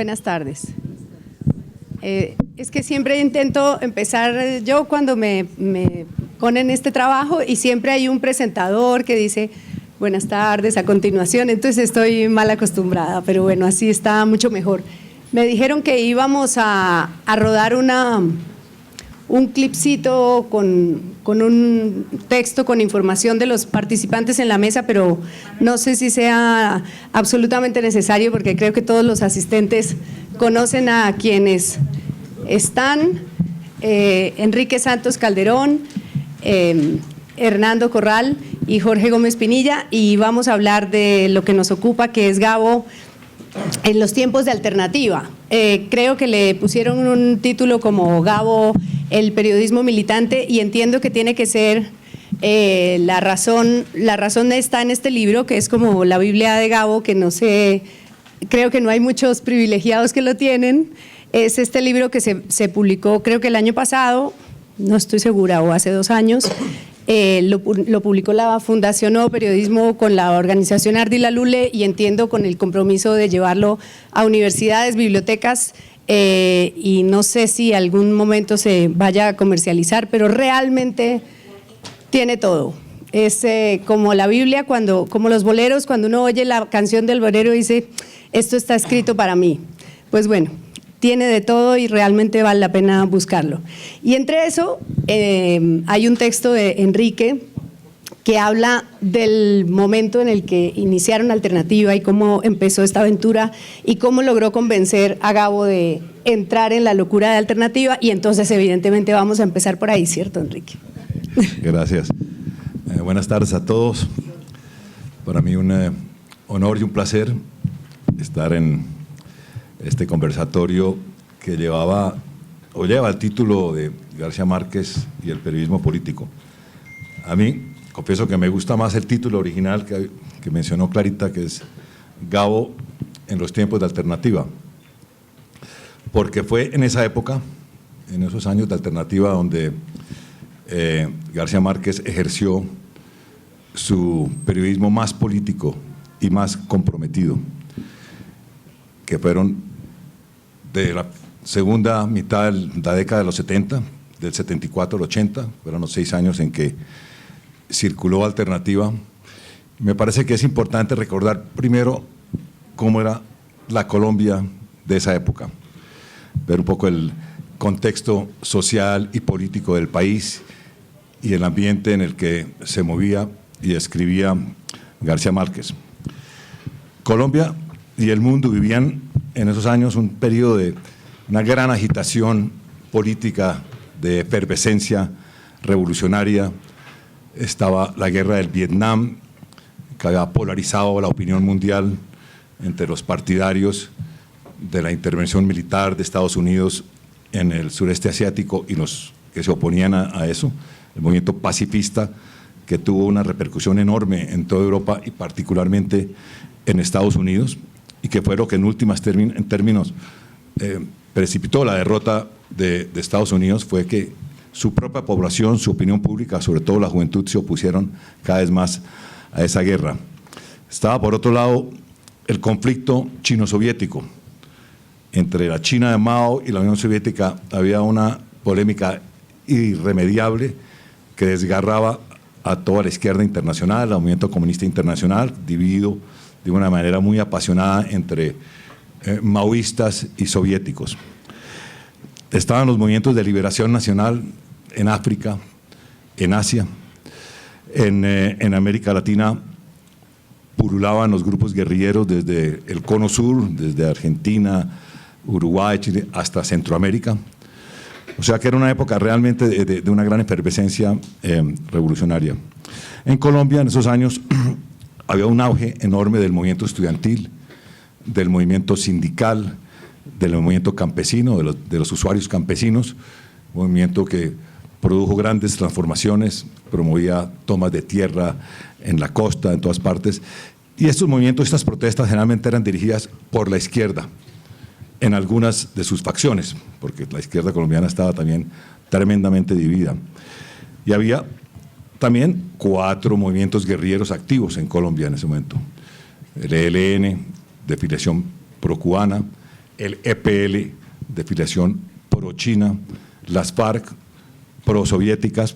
Buenas tardes. Es que siempre intento empezar yo cuando me ponen este trabajo y siempre hay un presentador que dice buenas tardes a continuación, entonces estoy mal acostumbrada, pero bueno, así está mucho mejor. Me dijeron que íbamos a rodar un clipcito con un texto con información de los participantes en la mesa, pero no sé si sea absolutamente necesario porque creo que todos los asistentes conocen a quienes están, Enrique Santos Calderón, Hernando Corral y Jorge Gómez Pinilla, y vamos a hablar de lo que nos ocupa, que es Gabo en los tiempos de alternativa. Creo que le pusieron un título como Gabo, el periodismo militante, y entiendo que tiene que ser la razón está en este libro, que es como la Biblia de Gabo, que no sé, creo que no hay muchos privilegiados que lo tienen. Es este libro que se publicó creo que el año pasado, no estoy segura, o hace 2 años. Lo publicó la Fundación Nuevo Periodismo con la organización Ardila Lule, y entiendo con el compromiso de llevarlo a universidades, bibliotecas, y no sé si algún momento se vaya a comercializar, pero realmente tiene todo. Es como la Biblia, como los boleros, cuando uno oye la canción del bolero y dice, esto está escrito para mí. Pues bueno, tiene de todo y realmente vale la pena buscarlo. Y entre eso hay un texto de Enrique que habla del momento en el que iniciaron Alternativa y cómo empezó esta aventura y cómo logró convencer a Gabo de entrar en la locura de Alternativa, y entonces evidentemente vamos a empezar por ahí, ¿cierto, Enrique? Gracias. Buenas tardes a todos. Para mí un honor y un placer estar en este conversatorio que lleva el título de García Márquez y el periodismo político. A mí, confieso que me gusta más el título original que mencionó Clarita, que es Gabo en los tiempos de Alternativa, porque fue en esa época, en esos años de Alternativa, donde García Márquez ejerció su periodismo más político y más comprometido, que fueron de la segunda mitad de la década de los 70, del 74 al 80, fueron los 6 años en que circuló Alternativa. Me parece que es importante recordar primero cómo era la Colombia de esa época, ver un poco el contexto social y político del país y el ambiente en el que se movía y escribía García Márquez. Colombia y el mundo vivían en esos años un periodo de una gran agitación política, de efervescencia revolucionaria. Estaba la guerra del Vietnam, que había polarizado la opinión mundial entre los partidarios de la intervención militar de Estados Unidos en el sureste asiático y los que se oponían a eso, el movimiento pacifista, que tuvo una repercusión enorme en toda Europa y particularmente en Estados Unidos, y que fue lo que en últimas términos precipitó la derrota de Estados Unidos, fue que su propia población, su opinión pública, sobre todo la juventud, se opusieron cada vez más a esa guerra. Estaba por otro lado el conflicto chino-soviético. Entre la China de Mao y la Unión Soviética había una polémica irremediable que desgarraba a toda la izquierda internacional, al movimiento comunista internacional, dividido de una manera muy apasionada entre maoístas y soviéticos. Estaban los movimientos de liberación nacional en África, en Asia, en América Latina pululaban los grupos guerrilleros desde el Cono Sur, desde Argentina, Uruguay, Chile, hasta Centroamérica. O sea que era una época realmente de una gran efervescencia revolucionaria. En Colombia, en esos años, había un auge enorme del movimiento estudiantil, del movimiento sindical, del movimiento campesino, de los usuarios campesinos, un movimiento que produjo grandes transformaciones, promovía tomas de tierra en la costa, en todas partes, y estos movimientos, estas protestas generalmente eran dirigidas por la izquierda, en algunas de sus facciones, porque la izquierda colombiana estaba también tremendamente dividida. Y había también 4 movimientos guerrilleros activos en Colombia en ese momento: el ELN, de filiación procubana, el EPL de filiación pro-China, las FARC pro-soviéticas,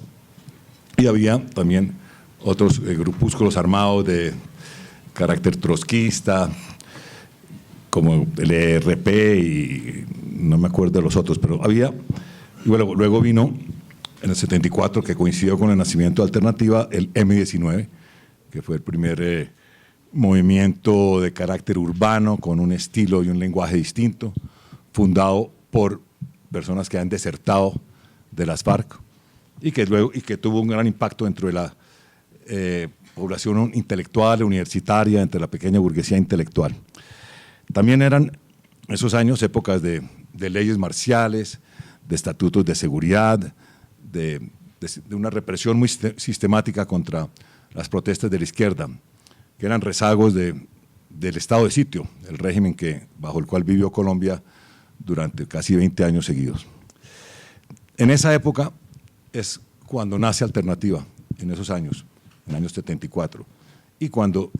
y había también otros grupúsculos armados de carácter trotskista, como el ERP y no me acuerdo de los otros, pero había. Y bueno, luego vino en el 74, que coincidió con el nacimiento de Alternativa, el M19, que fue el primer movimiento de carácter urbano con un estilo y un lenguaje distinto, fundado por personas que han desertado de las FARC y que tuvo un gran impacto dentro de la población intelectual, universitaria, entre la pequeña burguesía intelectual. También eran esos años épocas de leyes marciales, de estatutos de seguridad, de una represión muy sistemática contra las protestas de la izquierda, que eran rezagos del estado de sitio, el régimen bajo el cual vivió Colombia durante casi 20 años seguidos. En esa época es cuando nace Alternativa, en esos años, en el año 74, y cuando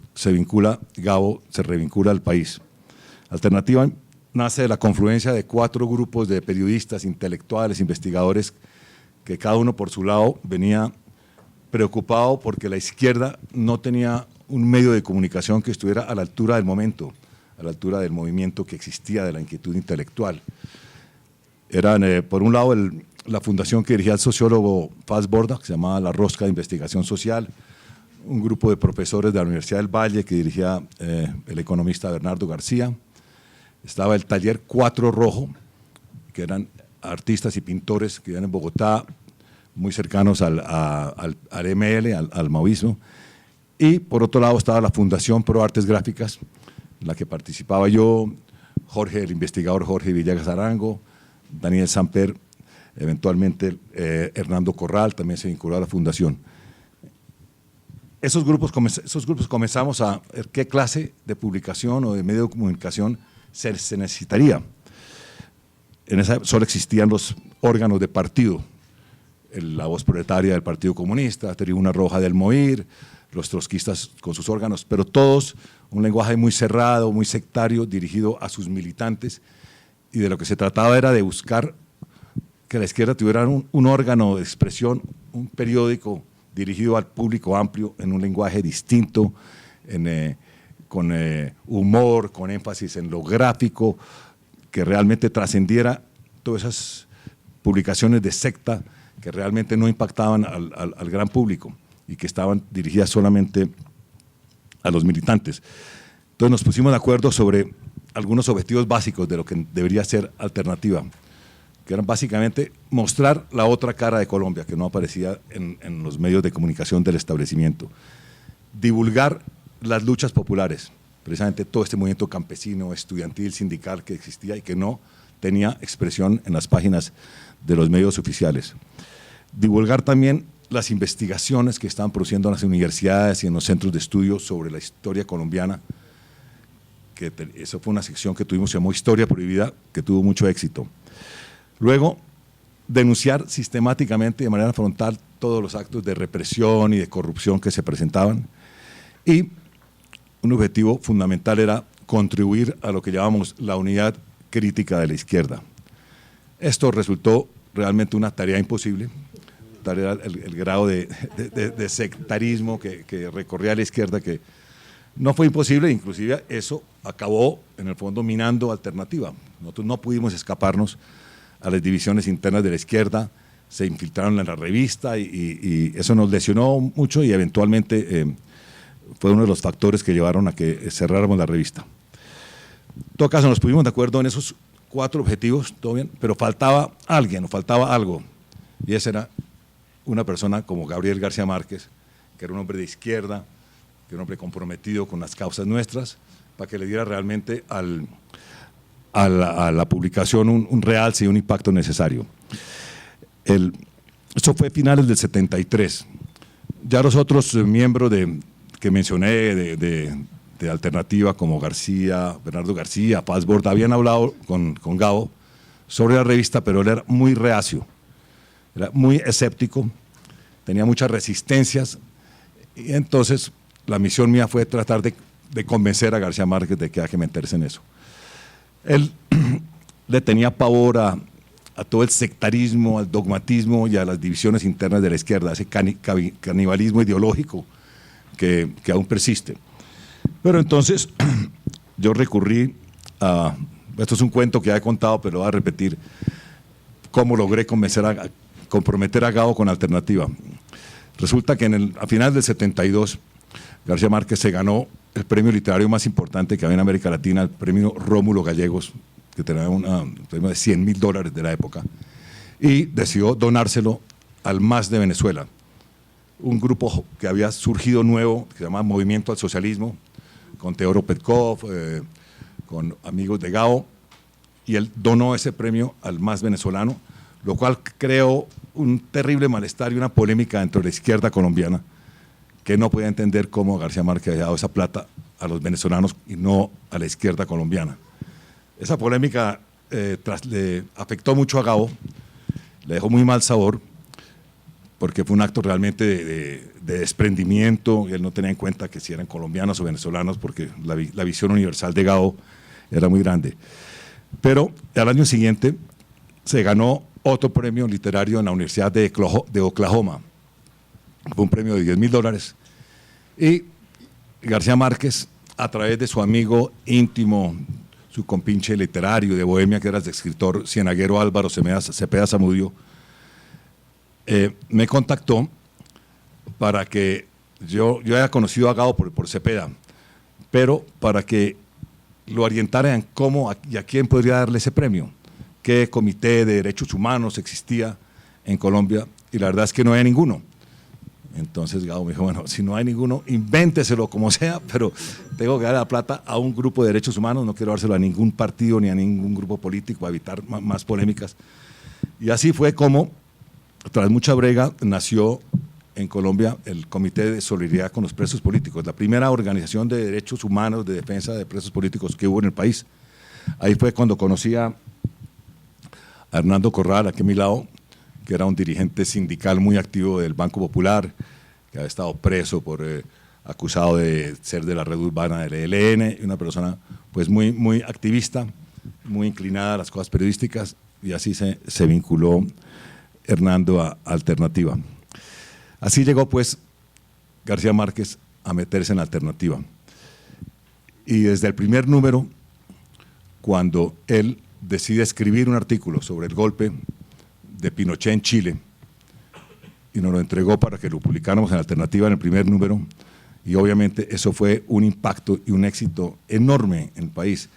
Gabo se revincula al país. Alternativa nace de la confluencia de 4 grupos de periodistas, intelectuales, investigadores, que cada uno por su lado venía preocupado porque la izquierda no tenía un medio de comunicación que estuviera a la altura del momento, a la altura del movimiento que existía, de la inquietud intelectual. Eran, por un lado, la fundación que dirigía el sociólogo Paz Borda, que se llamaba La Rosca de Investigación Social, un grupo de profesores de la Universidad del Valle que dirigía el economista Bernardo García. Estaba el taller 4 Rojo, que eran artistas y pintores que vivían en Bogotá, muy cercanos al ML, al maoísmo. Y por otro lado estaba la Fundación Pro Artes Gráficas, en la que participaba yo, el investigador Jorge Villegas Arango, Daniel Samper, eventualmente Hernando Corral también se vinculó a la fundación. Esos grupos comenzamos a ver qué clase de publicación o de medio de comunicación se necesitaría. En esa solo existían los órganos de partido, la Voz Proletaria del Partido Comunista, Tribuna Roja del MOIR, los trotskistas con sus órganos, pero todos un lenguaje muy cerrado, muy sectario, dirigido a sus militantes, y de lo que se trataba era de buscar que la izquierda tuviera un órgano de expresión, un periódico dirigido al público amplio en un lenguaje distinto, con humor, con énfasis en lo gráfico, que realmente trascendiera todas esas publicaciones de secta que realmente no impactaban al gran público y que estaban dirigidas solamente a los militantes. Entonces nos pusimos de acuerdo sobre algunos objetivos básicos de lo que debería ser Alternativa, que eran básicamente mostrar la otra cara de Colombia, que no aparecía en los medios de comunicación del establecimiento, divulgar las luchas populares, precisamente todo este movimiento campesino, estudiantil, sindical que existía y que no tenía expresión en las páginas de los medios oficiales. Divulgar también las investigaciones que estaban produciendo en las universidades y en los centros de estudio sobre la historia colombiana, que eso fue una sección que tuvimos, se llamó Historia Prohibida, que tuvo mucho éxito. Luego, denunciar sistemáticamente, de manera frontal, todos los actos de represión y de corrupción que se presentaban. Y un objetivo fundamental era contribuir a lo que llamamos la unidad crítica de la izquierda. Esto resultó realmente una tarea imposible, el grado de sectarismo que recorría la izquierda, que no fue imposible, inclusive eso acabó en el fondo minando Alternativa. Nosotros no pudimos escaparnos a las divisiones internas de la izquierda, se infiltraron en la revista y eso nos lesionó mucho y eventualmente fue uno de los factores que llevaron a que cerráramos la revista. En todo caso nos pusimos de acuerdo en esos 4 objetivos, todo bien, pero faltaba alguien, faltaba algo, y ese era una persona como Gabriel García Márquez, que era un hombre de izquierda, que era un hombre comprometido con las causas nuestras, para que le diera realmente a la publicación un realce y un impacto necesario. Esto fue a finales del 73. Ya los otros miembros que mencioné de Alternativa, como Bernardo García, Paz Borda, habían hablado con Gabo sobre la revista, pero él era muy reacio, era muy escéptico, tenía muchas resistencias, y entonces la misión mía fue tratar de convencer a García Márquez de que hay que meterse en eso. Él le tenía pavor a todo el sectarismo, al dogmatismo y a las divisiones internas de la izquierda, ese canibalismo ideológico que aún persiste. Pero entonces yo recurrí a, esto es un cuento que ya he contado, pero lo voy a repetir, cómo logré comprometer a Gabo con Alternativa. Resulta que a finales del 72, García Márquez se ganó el premio literario más importante que había en América Latina, el premio Rómulo Gallegos, que tenía un premio de $100.000 de la época, y decidió donárselo al MAS de Venezuela, un grupo que había surgido nuevo, que se llama Movimiento al Socialismo, con Teodoro Petkov, con amigos de Gabo, y él donó ese premio al MAS venezolano, lo cual creó un terrible malestar y una polémica dentro de la izquierda colombiana, que no podía entender cómo García Márquez había dado esa plata a los venezolanos y no a la izquierda colombiana. Esa polémica le afectó mucho a Gabo, le dejó muy mal sabor, porque fue un acto realmente de desprendimiento, y él no tenía en cuenta que si eran colombianos o venezolanos, porque la visión universal de Gabo era muy grande. Pero al año siguiente se ganó otro premio literario en la Universidad de Oklahoma, fue un premio de $10.000, y García Márquez, a través de su amigo íntimo, su compinche literario de Bohemia, que era el escritor cienaguero Álvaro Cepeda Zamudio, me contactó para que yo había conocido a Gabo por Cepeda, pero para que lo orientara en cómo y a quién podría darle ese premio, qué comité de derechos humanos existía en Colombia, y la verdad es que no había ninguno. Entonces Gabo me dijo, bueno, si no hay ninguno, invénteselo como sea, pero tengo que dar la plata a un grupo de derechos humanos, no quiero dárselo a ningún partido ni a ningún grupo político, para evitar más polémicas. Y así fue como, tras mucha brega, nació en Colombia el Comité de Solidaridad con los Presos Políticos, la primera organización de derechos humanos de defensa de presos políticos que hubo en el país. Ahí fue cuando conocí a Hernando Corral, aquí a mi lado, que era un dirigente sindical muy activo del Banco Popular, que había estado preso acusado de ser de la red urbana del ELN, y una persona pues muy activista, muy inclinada a las cosas periodísticas, y así se vinculó Hernando a Alternativa. Así llegó pues García Márquez a meterse en Alternativa. Y desde el primer número, cuando él decide escribir un artículo sobre el golpe de Pinochet en Chile, y nos lo entregó para que lo publicáramos en Alternativa en el primer número, y obviamente eso fue un impacto y un éxito enorme en el país,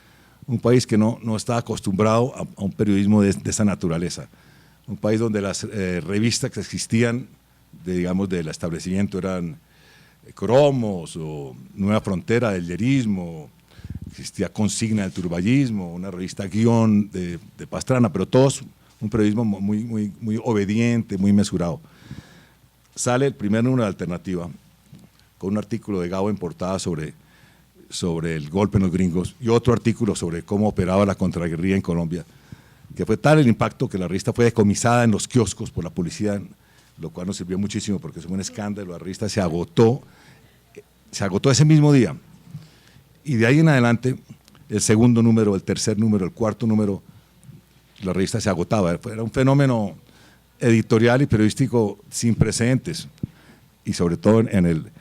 un país que no estaba acostumbrado a un periodismo de esa naturaleza, un país donde las revistas que existían del establecimiento eran Cromos o Nueva Frontera del Yerismo, existía Consigna del Turballismo, una revista Guión de Pastrana, pero todos un periodismo muy obediente, muy mesurado. Sale el primer número de Alternativa con un artículo de Gabo en portada sobre el golpe en los gringos y otro artículo sobre cómo operaba la contraguerrilla en Colombia, que fue tal el impacto que la revista fue decomisada en los kioscos por la policía, lo cual nos sirvió muchísimo porque fue un escándalo. La revista se agotó ese mismo día, y de ahí en adelante el segundo número, el tercer número, el cuarto número, la revista se agotaba. Era un fenómeno editorial y periodístico sin precedentes, y sobre todo en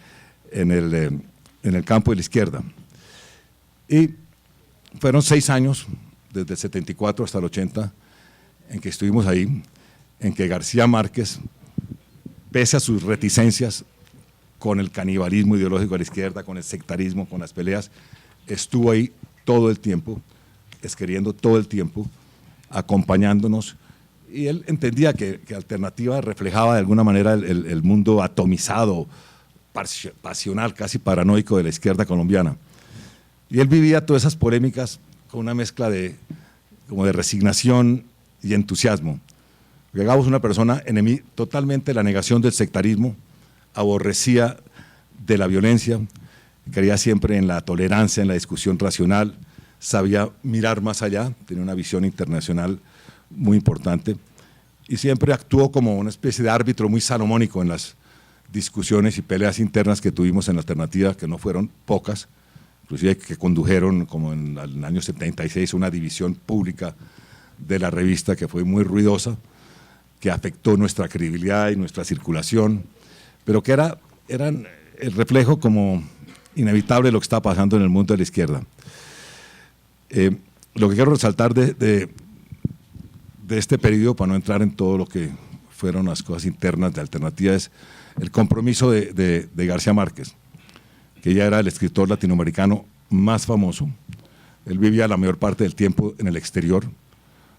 el campo de la izquierda. Y fueron 6 años, desde el 74 hasta el 80, en que estuvimos ahí, en que García Márquez, pese a sus reticencias con el canibalismo ideológico de la izquierda, con el sectarismo, con las peleas, estuvo ahí todo el tiempo, escribiendo todo el tiempo, acompañándonos, y él entendía que Alternativa reflejaba de alguna manera el mundo atomizado, pasional, casi paranoico de la izquierda colombiana. Y él vivía todas esas polémicas con una mezcla como de resignación y entusiasmo. Porque Gabo es una persona totalmente la negación del sectarismo, aborrecía de la violencia, creía siempre en la tolerancia, en la discusión racional, sabía mirar más allá, tenía una visión internacional muy importante, y siempre actuó como una especie de árbitro muy salomónico en las discusiones y peleas internas que tuvimos en Alternativa, que no fueron pocas, inclusive que condujeron como en el año 76 una división pública de la revista que fue muy ruidosa, que afectó nuestra credibilidad y nuestra circulación, pero que eran el reflejo como inevitable de lo que estaba pasando en el mundo de la izquierda. Lo que quiero resaltar de este periodo, para no entrar en todo lo que fueron las cosas internas de Alternativa, es el compromiso de García Márquez, que ya era el escritor latinoamericano más famoso. Él vivía la mayor parte del tiempo en el exterior,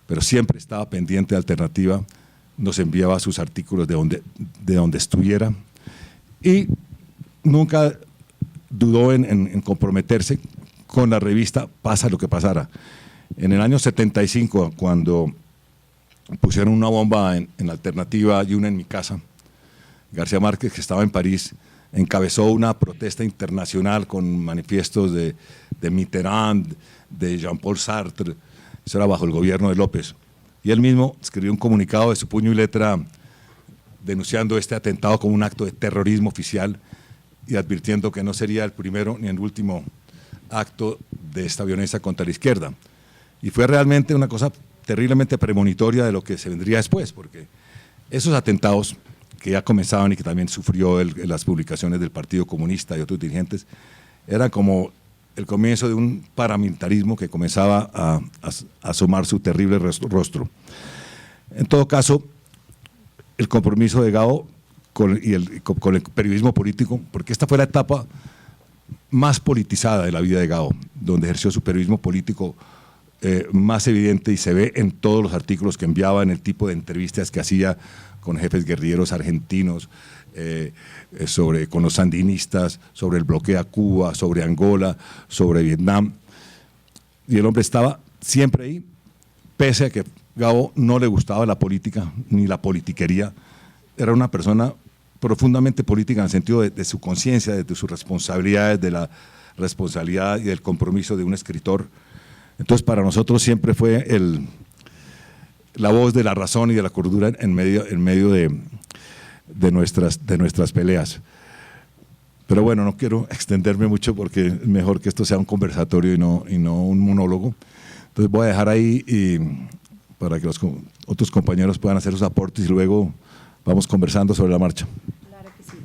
pero siempre estaba pendiente de Alternativa, nos enviaba sus artículos de donde estuviera y nunca dudó en comprometerse con la revista, pasa lo que pasara. En el año 75, cuando pusieron una bomba en Alternativa y una en mi casa, García Márquez, que estaba en París, encabezó una protesta internacional con manifiestos de Mitterrand, de Jean-Paul Sartre. Eso era bajo el gobierno de López. Y él mismo escribió un comunicado de su puño y letra denunciando este atentado como un acto de terrorismo oficial y advirtiendo que no sería el primero ni el último acto de esta violencia contra la izquierda. Y fue realmente una cosa terriblemente premonitoria de lo que se vendría después, porque esos atentados que ya comenzaban y que también sufrió las publicaciones del Partido Comunista y otros dirigentes, eran como el comienzo de un paramilitarismo que comenzaba a asomar su terrible rostro. En todo caso, el compromiso de Gabo con el periodismo político, porque esta fue la etapa más politizada de la vida de Gabo, donde ejerció su periodismo político más evidente y se ve en todos los artículos que enviaba, en el tipo de entrevistas que hacía con jefes guerrilleros argentinos, con los sandinistas, sobre el bloqueo a Cuba, sobre Angola, sobre Vietnam. Y el hombre estaba siempre ahí, pese a que Gabo no le gustaba la política ni la politiquería. Era una persona profundamente política en el sentido de su conciencia, de sus responsabilidades, de la responsabilidad y del compromiso de un escritor. Entonces, para nosotros siempre fue la voz de la razón y de la cordura en medio de nuestras peleas. Pero bueno, no quiero extenderme mucho porque es mejor que esto sea un conversatorio y no un monólogo. Entonces voy a dejar ahí para que los otros compañeros puedan hacer sus aportes y luego vamos conversando sobre la marcha. Claro que sí.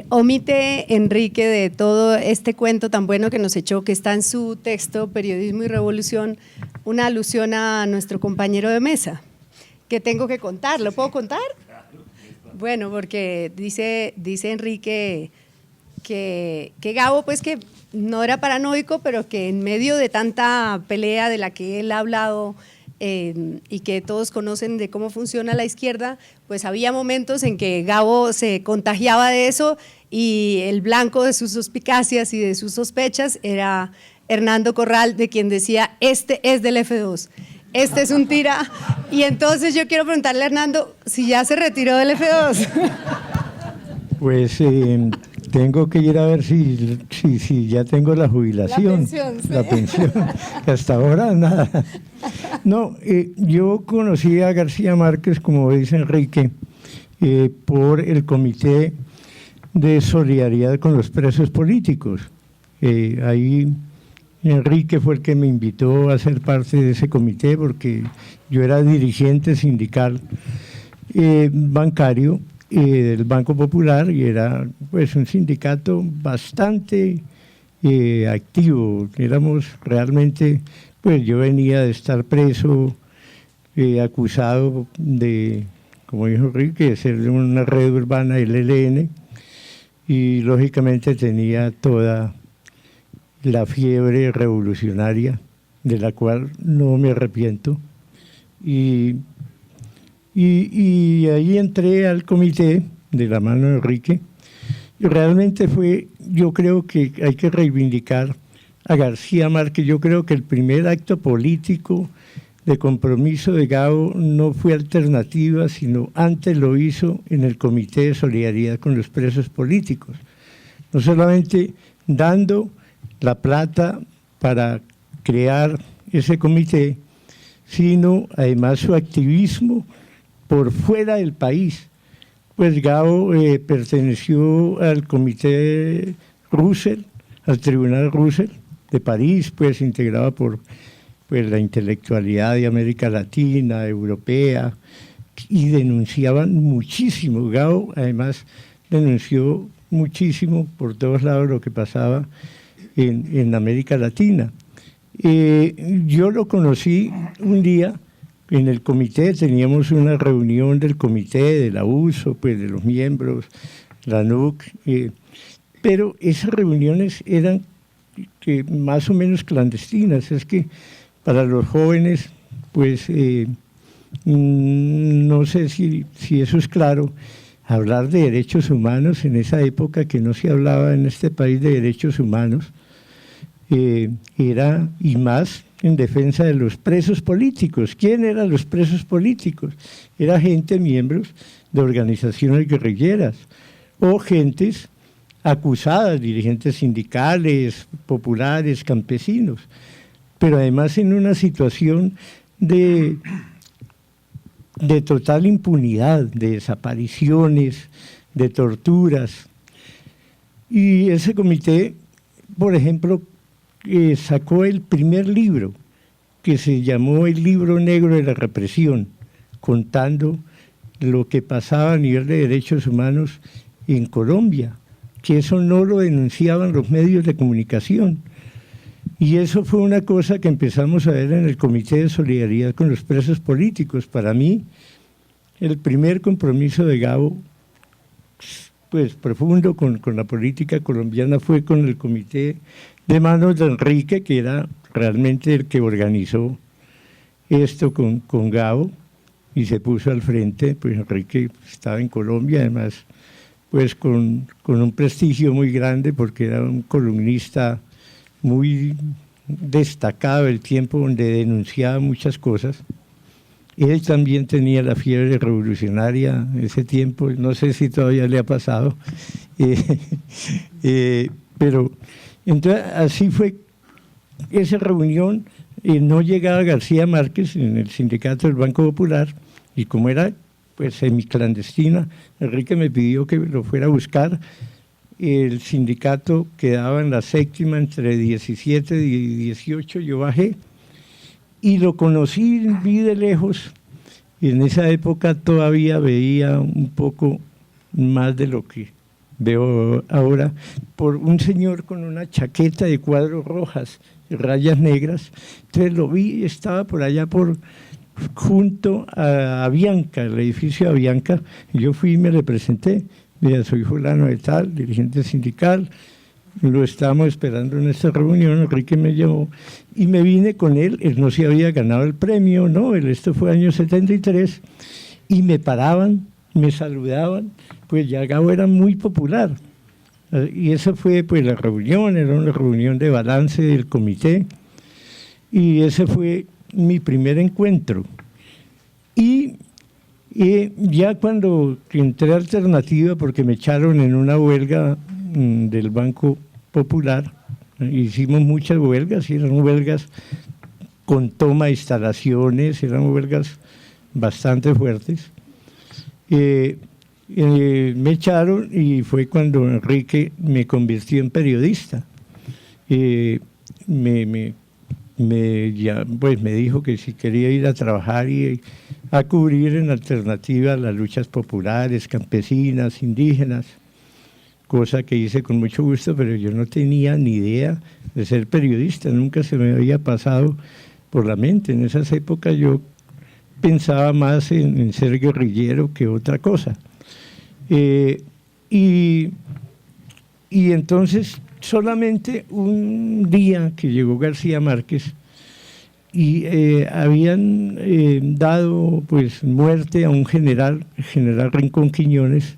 Omite, Enrique, de todo este cuento tan bueno que nos echó, que está en su texto Periodismo y Revolución, una alusión a nuestro compañero de mesa, que tengo que contar. ¿Lo puedo contar? Bueno, porque dice Enrique que Gabo, pues, que no era paranoico, pero que en medio de tanta pelea de la que él ha hablado y que todos conocen de cómo funciona la izquierda, pues había momentos en que Gabo se contagiaba de eso y el blanco de sus suspicacias y de sus sospechas era Hernando Corral, de quien decía: este es del F2, este es un tira. Y entonces yo quiero preguntarle a Hernando si ya se retiró del F2. Pues tengo que ir a ver si ya tengo la jubilación. La pensión. Hasta ahora nada. No, yo conocí a García Márquez, como dice Enrique, por el Comité de Solidaridad con los Presos Políticos. Ahí Enrique fue el que me invitó a ser parte de ese comité porque yo era dirigente sindical bancario del Banco Popular y era pues un sindicato bastante activo. Éramos realmente, pues yo venía de estar preso, acusado de, como dijo Enrique, de ser de una red urbana del ELN y lógicamente tenía toda la fiebre revolucionaria de la cual no me arrepiento y ahí entré al comité de la mano de Enrique y realmente fue, yo creo que hay que reivindicar a García Márquez. Yo creo que el primer acto político de compromiso de Gabo no fue Alternativa, sino antes lo hizo en el Comité de Solidaridad con los Presos Políticos, no solamente dando la plata para crear ese comité, sino además su activismo por fuera del país, pues Gabo perteneció al comité Russell, al Tribunal Russell de París, pues integrado por pues, la intelectualidad de América Latina, europea, y denunciaban muchísimo. Gabo además denunció muchísimo por todos lados lo que pasaba en América Latina. Yo lo conocí un día en el comité, teníamos una reunión del comité, del abuso, pues de los miembros, la NUC, pero esas reuniones eran más o menos clandestinas. Es que para los jóvenes, pues no sé si eso es claro, hablar de derechos humanos en esa época que no se hablaba en este país de derechos humanos, era, y más en defensa de los presos políticos. ¿Quién eran los presos políticos? Era gente, miembros de organizaciones guerrilleras o gentes acusadas, dirigentes sindicales, populares, campesinos, pero además en una situación de total impunidad, de desapariciones, de torturas. Y ese comité, por ejemplo, sacó el primer libro, que se llamó El Libro Negro de la Represión, contando lo que pasaba a nivel de derechos humanos en Colombia, que eso no lo denunciaban los medios de comunicación. Y eso fue una cosa que empezamos a ver en el Comité de Solidaridad con los Presos Políticos. Para mí, el primer compromiso de Gabo, pues profundo con la política colombiana, fue con el Comité de manos de Enrique, que era realmente el que organizó esto con Gabo y se puso al frente. Pues Enrique estaba en Colombia, además pues con un prestigio muy grande, porque era un columnista muy destacado del tiempo, donde denunciaba muchas cosas. Él también tenía la fiebre revolucionaria en ese tiempo, no sé si todavía le ha pasado, pero entonces así fue esa reunión. No llegaba García Márquez en el sindicato del Banco Popular, y como era pues semiclandestina, Enrique me pidió que lo fuera a buscar. El sindicato quedaba en la séptima, entre 17 y 18, yo bajé y lo conocí, vi de lejos, y en esa época todavía veía un poco más de lo que veo ahora, por un señor con una chaqueta de cuadros rojas y rayas negras. Entonces lo vi, estaba por allá junto a Avianca, el edificio de Avianca, y yo fui y me le presenté. Mira, soy fulano de tal, dirigente sindical, lo estábamos esperando en esta reunión, Enrique me llamó y me vine con él. Él no se había ganado el premio Nobel, esto fue año 73, y me paraban, me saludaban, pues ya Gabo era muy popular. Y esa fue pues la reunión, era una reunión de balance del comité, y ese fue mi primer encuentro. Y ya cuando entré a Alternativa, porque me echaron en una huelga del Banco Popular, hicimos muchas huelgas, y eran huelgas con toma de instalaciones, eran huelgas bastante fuertes. Me echaron, y fue cuando Enrique me convirtió en periodista. Me dijo que si quería ir a trabajar y a cubrir en Alternativa las luchas populares, campesinas, indígenas, cosa que hice con mucho gusto, pero yo no tenía ni idea de ser periodista, nunca se me había pasado por la mente. En esas épocas yo pensaba más en ser guerrillero que otra cosa. Y entonces solamente un día que llegó García Márquez y habían dado pues muerte a un general Rincón Quiñones,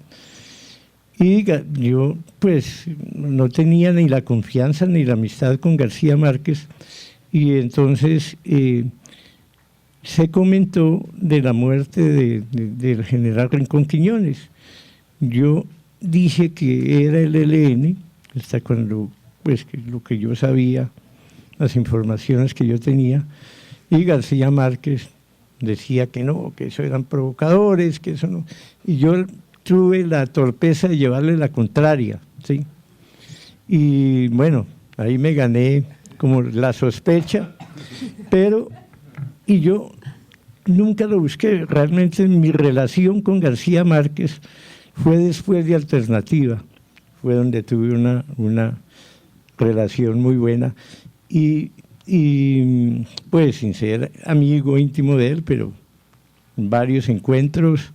y yo pues no tenía ni la confianza ni la amistad con García Márquez, y entonces se comentó de la muerte del general Rincón Quiñones. Yo dije que era el ELN, hasta cuando, pues, lo que yo sabía, las informaciones que yo tenía, y García Márquez decía que no, que eso eran provocadores, que eso no. Y yo tuve la torpeza de llevarle la contraria, ¿sí? Y bueno, ahí me gané como la sospecha, y yo nunca lo busqué. Realmente mi relación con García Márquez fue después de Alternativa, fue donde tuve una relación muy buena y pues sin ser amigo íntimo de él, pero varios encuentros,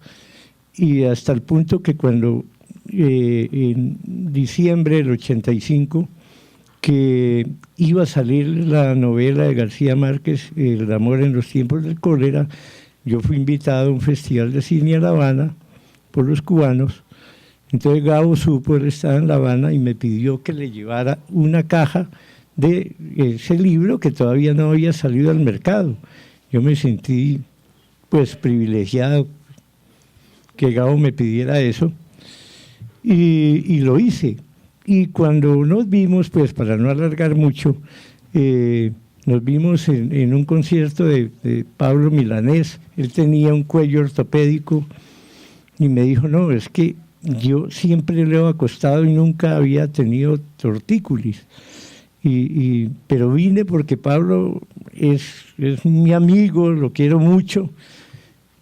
y hasta el punto que cuando en diciembre del 85 que iba a salir la novela de García Márquez, El amor en los tiempos del cólera, yo fui invitado a un festival de cine a La Habana por los cubanos. Entonces Gabo supo, él estaba en La Habana y me pidió que le llevara una caja de ese libro que todavía no había salido al mercado. Yo me sentí pues privilegiado que Gabo me pidiera eso y lo hice. Y cuando nos vimos, pues para no alargar mucho, nos vimos en un concierto de Pablo Milanés. Él tenía un cuello ortopédico y me dijo, no, es que yo siempre le he acostado y nunca había tenido tortícolis. Pero vine porque Pablo es mi amigo, lo quiero mucho.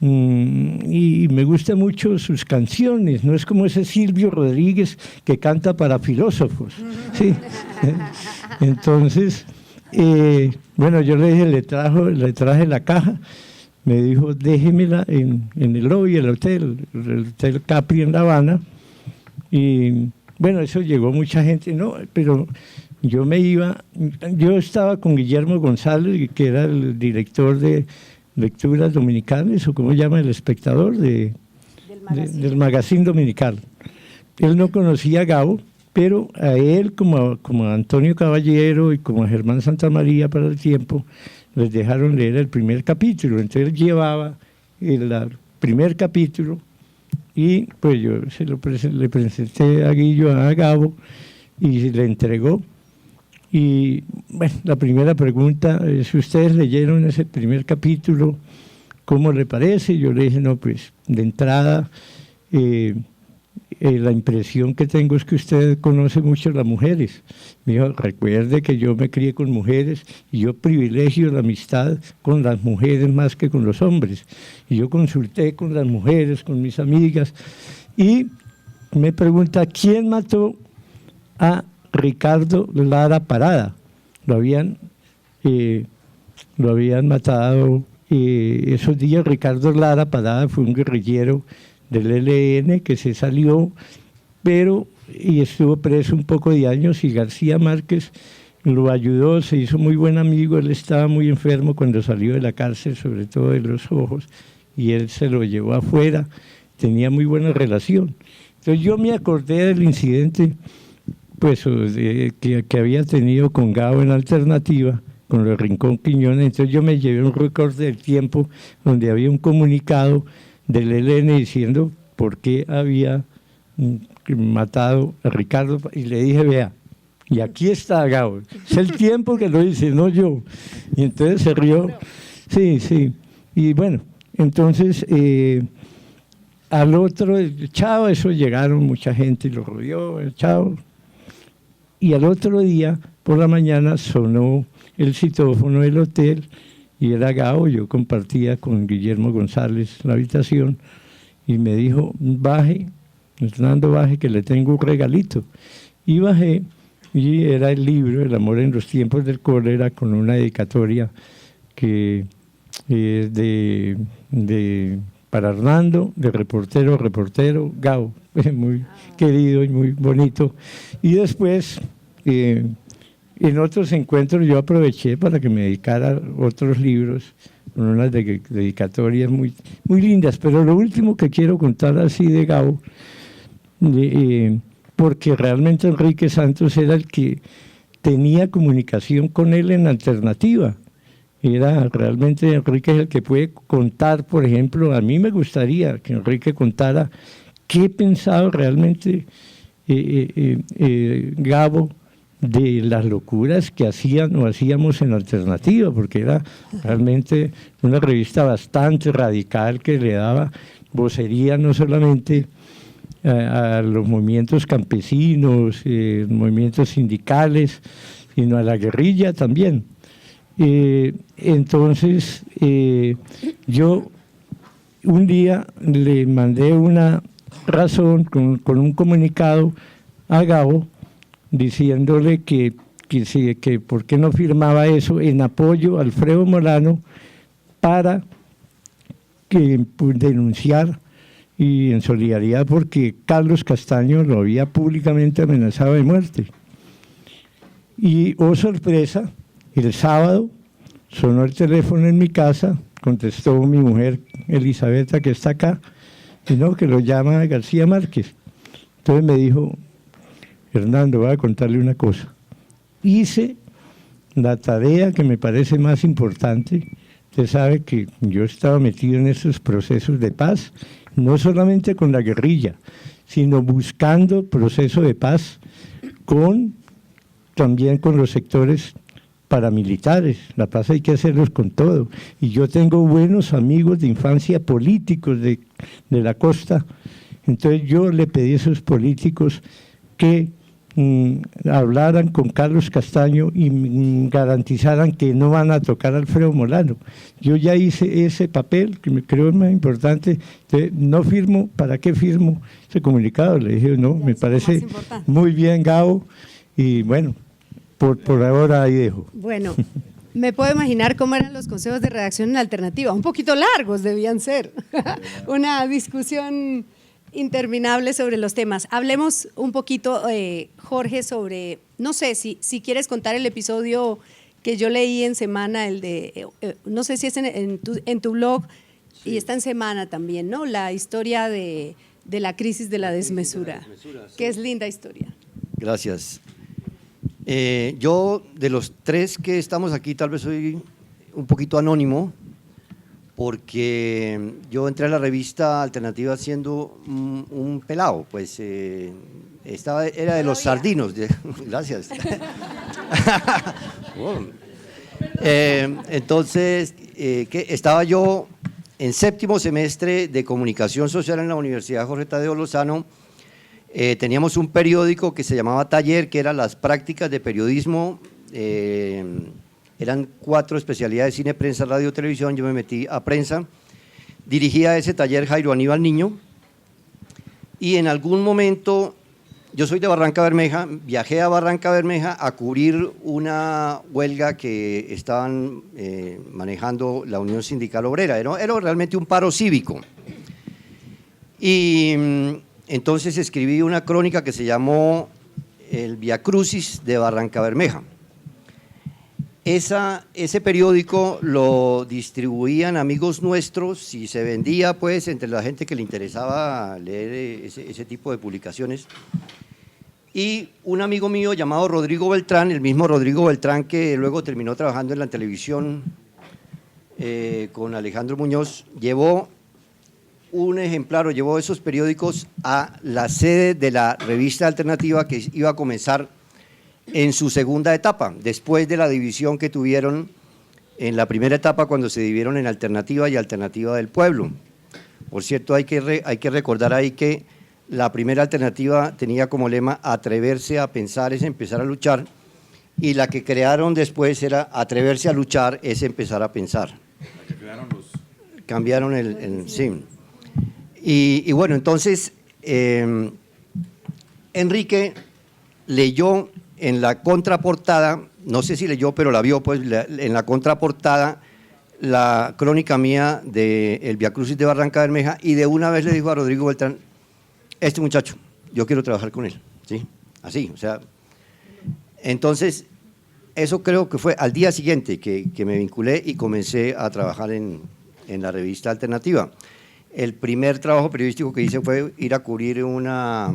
Y me gustan mucho sus canciones, no es como ese Silvio Rodríguez que canta para filósofos, ¿sí? Entonces, bueno, yo le dije, le traje la caja, me dijo, déjemela en el lobby del hotel, el Hotel Capri en La Habana, y bueno, eso llegó mucha gente, no, pero yo estaba con Guillermo González, que era el director de Lecturas Dominicales, o como llama El Espectador, del magazine dominical. Él no conocía a Gabo, pero a él, como a Antonio Caballero y como a Germán Santamaría para el tiempo, les dejaron leer el primer capítulo. Entonces él llevaba el primer capítulo y pues yo le presenté a Guillo, a Gabo, y le entregó. Y bueno, la primera pregunta es, ¿ustedes leyeron ese primer capítulo? ¿Cómo le parece? Yo le dije, no, pues de entrada la impresión que tengo es que usted conoce mucho a las mujeres. Me dijo, recuerde que yo me crié con mujeres y yo privilegio la amistad con las mujeres más que con los hombres. Y yo consulté con las mujeres, con mis amigas, y me pregunta, ¿quién mató a Ricardo Lara Parada? Lo habían matado esos días. Ricardo Lara Parada fue un guerrillero del ELN que se salió, y estuvo preso un poco de años, y García Márquez lo ayudó, se hizo muy buen amigo. Él estaba muy enfermo cuando salió de la cárcel, sobre todo de los ojos, y él se lo llevó afuera, tenía muy buena relación. Entonces yo me acordé del incidente pues que había tenido con Gabo en Alternativa, con los Rincón Quiñones. Entonces yo me llevé un récord del tiempo donde había un comunicado del ELN diciendo por qué había matado a Ricardo, y le dije, vea, y aquí está Gabo, es el tiempo que lo dice, no yo. Y entonces se rió, sí, y bueno, entonces al otro, chao, eso llegaron mucha gente y lo rodeó, chao. Y al otro día, por la mañana, sonó el citófono del hotel y era Gabo. Yo compartía con Guillermo González la habitación y me dijo, baje, Hernando, baje, que le tengo un regalito. Y bajé, y era el libro El amor en los tiempos del cólera, con una dedicatoria que es para Hernando, de reportero, Gabo, muy querido y muy bonito. Y después, en otros encuentros, yo aproveché para que me dedicara otros libros, con unas dedicatorias muy lindas. Pero lo último que quiero contar así de Gabo, porque realmente Enrique Santos era el que tenía comunicación con él en Alternativa. Era realmente Enrique es el que puede contar, por ejemplo, a mí me gustaría que Enrique contara qué pensaba realmente Gabo de las locuras que hacían o hacíamos en Alternativa, porque era realmente una revista bastante radical que le daba vocería no solamente a los movimientos campesinos, movimientos sindicales, sino a la guerrilla también. Entonces, yo un día le mandé una razón con un comunicado a Gabo diciéndole que por qué no firmaba eso en apoyo a Alfredo Molano para denunciar y en solidaridad porque Carlos Castaño lo había públicamente amenazado de muerte. Y, oh sorpresa, el sábado sonó el teléfono en mi casa, contestó mi mujer Elizabeth, que está acá, y no, que lo llama García Márquez. Entonces me dijo, Hernando, voy a contarle una cosa. Hice la tarea que me parece más importante. Usted sabe que yo estaba metido en esos procesos de paz, no solamente con la guerrilla, sino buscando proceso de paz también con los sectores paramilitares. La paz hay que hacerlos con todo. Y yo tengo buenos amigos de infancia políticos de la costa. Entonces yo le pedí a esos políticos que hablaran con Carlos Castaño y garantizaran que no van a tocar a Alfredo Molano. Yo ya hice ese papel, que me creo es más importante. Entonces, no firmo, ¿para qué firmo ese comunicado? Le dije, no, me parece muy bien, Gabo, y bueno, por ahora ahí dejo. Bueno, me puedo imaginar cómo eran los consejos de redacción en Alternativa, un poquito largos debían ser, una discusión interminable sobre los temas. Hablemos un poquito, Jorge, sobre, no sé, si quieres contar el episodio que yo leí en Semana, el de, no sé si es en tu blog, sí. Y está en Semana también, ¿no? La historia de la crisis de la desmesura, sí. Que es linda historia. Gracias. Yo, de los tres que estamos aquí, tal vez soy un poquito anónimo, porque yo entré a la revista Alternativa siendo un pelado, pues era de los sardinos. Gracias. Entonces, estaba yo en 7º semestre de Comunicación Social en la Universidad Jorge Tadeo Lozano. Teníamos un periódico que se llamaba Taller, que era las prácticas de periodismo. Eran 4 especialidades: cine, prensa, radio, televisión. Yo me metí a prensa, dirigía ese taller Jairo Aníbal Niño, y en algún momento, yo soy de Barranca Bermeja, viajé a Barranca Bermeja a cubrir una huelga que estaban manejando la Unión Sindical Obrera. Era realmente un paro cívico, y entonces escribí una crónica que se llamó El Viacrucis de Barranca Bermeja. Ese periódico lo distribuían amigos nuestros y se vendía pues entre la gente que le interesaba leer ese tipo de publicaciones. Y un amigo mío llamado Rodrigo Beltrán, el mismo Rodrigo Beltrán que luego terminó trabajando en la televisión con Alejandro Muñoz, llevó un ejemplar o llevó esos periódicos a la sede de la revista Alternativa, que iba a comenzar en su segunda etapa, después de la división que tuvieron en la primera etapa cuando se dividieron en Alternativa y Alternativa del Pueblo. Por cierto, hay que recordar ahí que la primera Alternativa tenía como lema atreverse a pensar es empezar a luchar, y la que crearon después era atreverse a luchar es empezar a pensar. La que crearon cambiaron sí. Y bueno, entonces Enrique leyó en la contraportada, no sé si leyó, pero la vio, pues en la contraportada, la crónica mía de El Viacrucis de Barranca Bermeja, y de una vez le dijo a Rodrigo Beltrán, este muchacho, yo quiero trabajar con él, ¿sí? Así, o sea, entonces, eso creo que fue al día siguiente que me vinculé y comencé a trabajar en la revista Alternativa. El primer trabajo periodístico que hice fue ir a cubrir una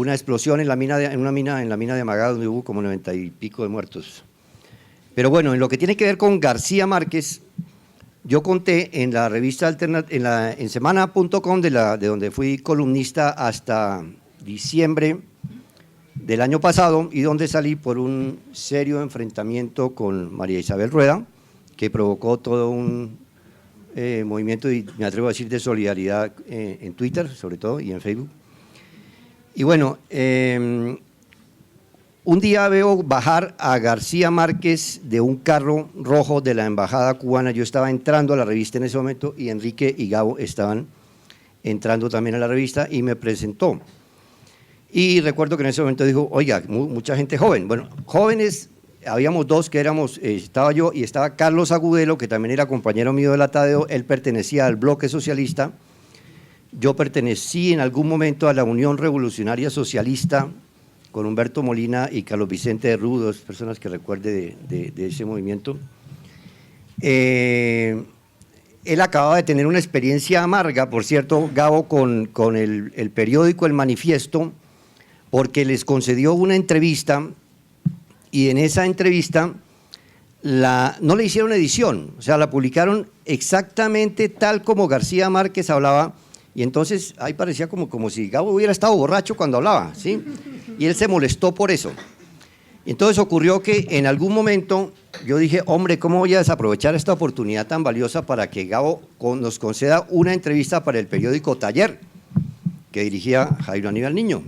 explosión en la mina de Amagá, donde hubo como 90 y pico de muertos. Pero bueno, en lo que tiene que ver con García Márquez, yo conté en la revista en semana.com, de donde fui columnista hasta diciembre del año pasado, y donde salí por un serio enfrentamiento con María Isabel Rueda, que provocó todo un movimiento, y me atrevo a decir, de solidaridad en Twitter, sobre todo, y en Facebook. Y bueno, un día veo bajar a García Márquez de un carro rojo de la embajada cubana. Yo estaba entrando a la revista en ese momento y Enrique y Gabo estaban entrando también a la revista y me presentó. Y recuerdo que en ese momento dijo, oiga, mucha gente joven. Bueno, jóvenes, habíamos dos que éramos, estaba yo y estaba Carlos Agudelo, que también era compañero mío de la Tadeo. Él pertenecía al bloque socialista. Yo pertenecí en algún momento a la Unión Revolucionaria Socialista con Humberto Molina y Carlos Vicente de Rú, dos personas que recuerde de ese movimiento. Él acababa de tener una experiencia amarga, por cierto, Gabo, con el periódico El Manifiesto, porque les concedió una entrevista y en esa entrevista no le hicieron edición, o sea, la publicaron exactamente tal como García Márquez hablaba. Y entonces ahí parecía como si Gabo hubiera estado borracho cuando hablaba, ¿sí? Y él se molestó por eso. Entonces ocurrió que en algún momento yo dije, hombre, ¿cómo voy a desaprovechar esta oportunidad tan valiosa para que Gabo nos conceda una entrevista para el periódico Taller, que dirigía Jairo Aníbal Niño?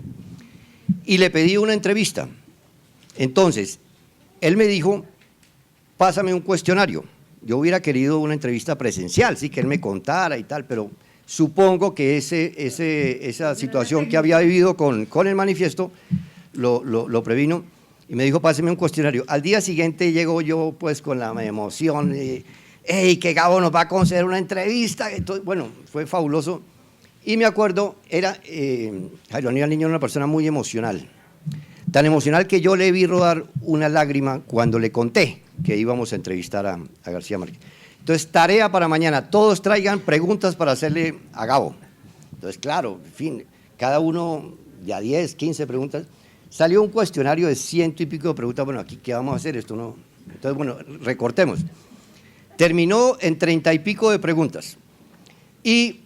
Y le pedí una entrevista. Entonces, él me dijo, pásame un cuestionario. Yo hubiera querido una entrevista presencial, sí, que él me contara y tal, pero supongo que esa situación que había vivido con el Manifiesto lo previno y me dijo, páseme un cuestionario. Al día siguiente llego yo pues con la emoción, ¡hey, que Gabo nos va a conceder una entrevista! Entonces, bueno, fue fabuloso. Y me acuerdo, Jairo Aníbal Niño era una persona muy emocional, tan emocional que yo le vi rodar una lágrima cuando le conté que íbamos a entrevistar a García Márquez. Entonces, tarea para mañana, todos traigan preguntas para hacerle a Gabo. Entonces, claro, en fin, cada uno ya 10, 15 preguntas. Salió un cuestionario de 100 y pico de preguntas. Bueno, aquí, ¿qué vamos a hacer? Esto no. Entonces, bueno, recortemos. Terminó en 30 y pico de preguntas. Y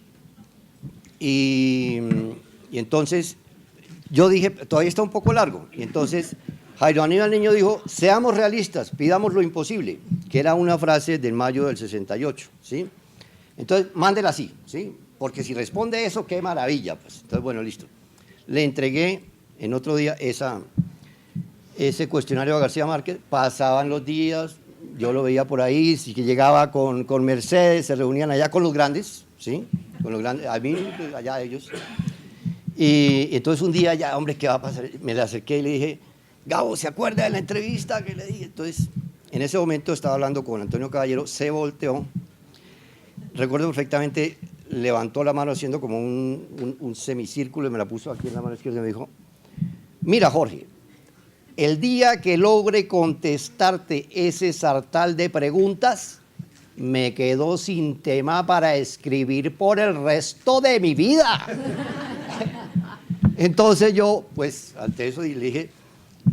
entonces, yo dije, todavía está un poco largo. Y entonces, Jairo Aníbal Niño dijo, seamos realistas, pidamos lo imposible, que era una frase del mayo del 68, ¿sí? Entonces, mándela así, ¿sí? Porque si responde eso, qué maravilla, pues. Entonces, bueno, listo. Le entregué en otro día ese cuestionario a García Márquez, pasaban los días, yo lo veía por ahí, sí que llegaba con Mercedes, se reunían allá con los grandes, ¿sí? Con los grandes, a mí, allá ellos. Y entonces un día ya, hombre, ¿qué va a pasar? Me le acerqué y le dije, Gabo, ¿se acuerda de la entrevista que le dije? Entonces, en ese momento estaba hablando con Antonio Caballero, se volteó, recuerdo perfectamente, levantó la mano haciendo como un semicírculo y me la puso aquí en la mano izquierda y me dijo, mira, Jorge, el día que logre contestarte ese sartal de preguntas, me quedo sin tema para escribir por el resto de mi vida. Entonces yo, pues, ante eso le dije,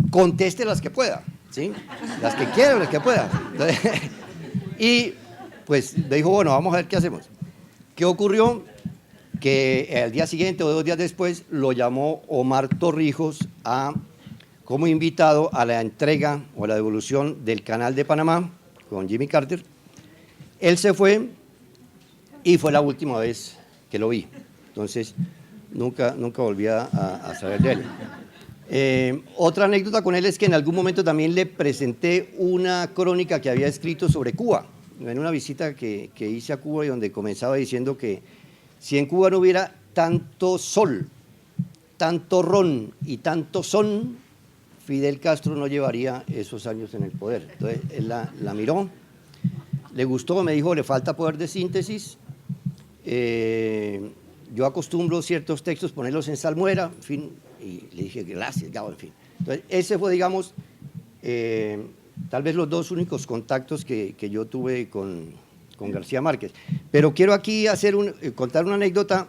conteste las que pueda, ¿sí? Las que quiera, las que pueda. Entonces, y pues me dijo, bueno, vamos a ver qué hacemos. ¿Qué ocurrió? Que al día siguiente o 2 días después lo llamó Omar Torrijos como invitado a la entrega o la devolución del Canal de Panamá con Jimmy Carter. Él se fue y fue la última vez que lo vi. Entonces, nunca volví a saber de él. Otra anécdota con él es que en algún momento también le presenté una crónica que había escrito sobre Cuba, en una visita que hice a Cuba y donde comenzaba diciendo que si en Cuba no hubiera tanto sol, tanto ron y tanto son, Fidel Castro no llevaría esos años en el poder. Entonces él la miró, le gustó, me dijo, le falta poder de síntesis. Yo acostumbro ciertos textos ponerlos en salmuera, en fin, y le dije gracias, Gabo, en fin. Entonces ese fue, digamos, tal vez los 2 únicos contactos que yo tuve con García Márquez. Pero quiero aquí contar una anécdota